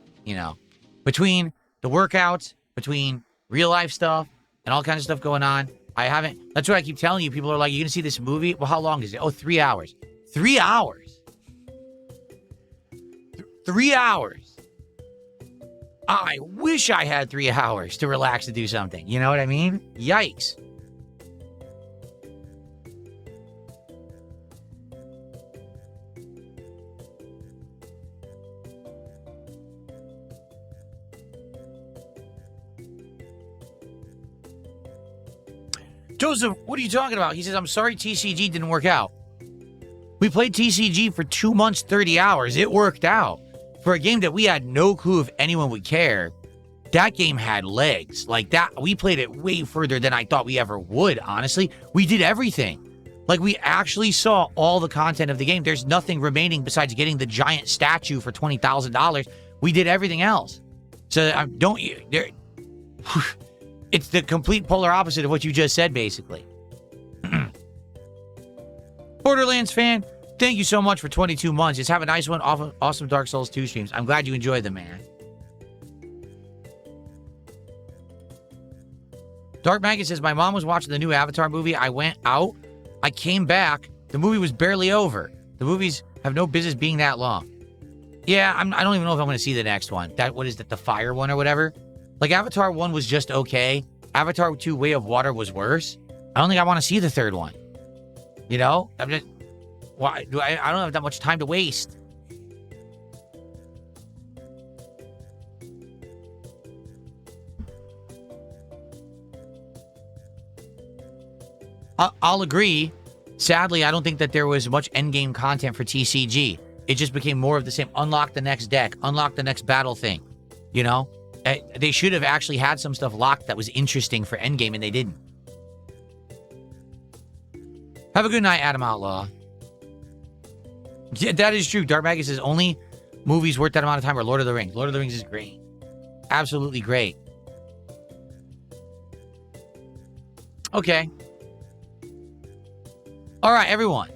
between the workouts, between real life stuff, and all kinds of stuff going on, I haven't. That's what I keep telling you. People are like, "You gonna see this movie?" Well, how long is it? Oh, 3 hours. 3 hours. 3 hours. I wish I had 3 hours to relax and do something. You know what I mean? Yikes. Joseph, what are you talking about? He says, I'm sorry TCG didn't work out. We played TCG for 2 months, 30 hours. It worked out. For a game that we had no clue if anyone would care, that game had legs. Like that, we played it way further than I thought we ever would, honestly. We did everything. Like, we actually saw all the content of the game. There's nothing remaining besides getting the giant statue for $20,000. We did everything else. So, it's the complete polar opposite of what you just said, basically. Borderlands fan, thank you so much for 22 months. Just have a nice one. Awesome Dark Souls 2 streams. I'm glad you enjoyed them, man. Dark Maggot says, my mom was watching the new Avatar movie. I went out. I came back. The movie was barely over. The movies have no business being that long. Yeah, I don't even know if I'm going to see the next one. What is that, the fire one or whatever? Like, Avatar 1 was just okay. Avatar 2 Way of Water was worse. I don't think I want to see the third one. You know? I don't have that much time to waste. I'll agree. Sadly, I don't think that there was much endgame content for TCG. It just became more of the same. Unlock the next deck. Unlock the next battle thing. You know? They should have actually had some stuff locked that was interesting for endgame, and they didn't. Have a good night, Adam Outlaw. Yeah, that is true. Dark Maggot says only movies worth that amount of time are Lord of the Rings. Lord of the Rings is great. Absolutely great. Okay. All right, everyone.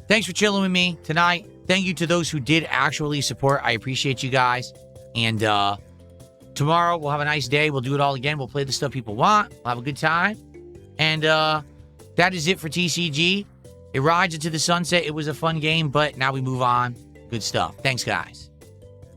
Thanks for chilling with me tonight. Thank you to those who did actually support. I appreciate you guys. And tomorrow, we'll have a nice day. We'll do it all again. We'll play the stuff people want. We'll have a good time. And that is it for TCG. It rides into the sunset. It was a fun game, but now we move on. Good stuff. Thanks, guys.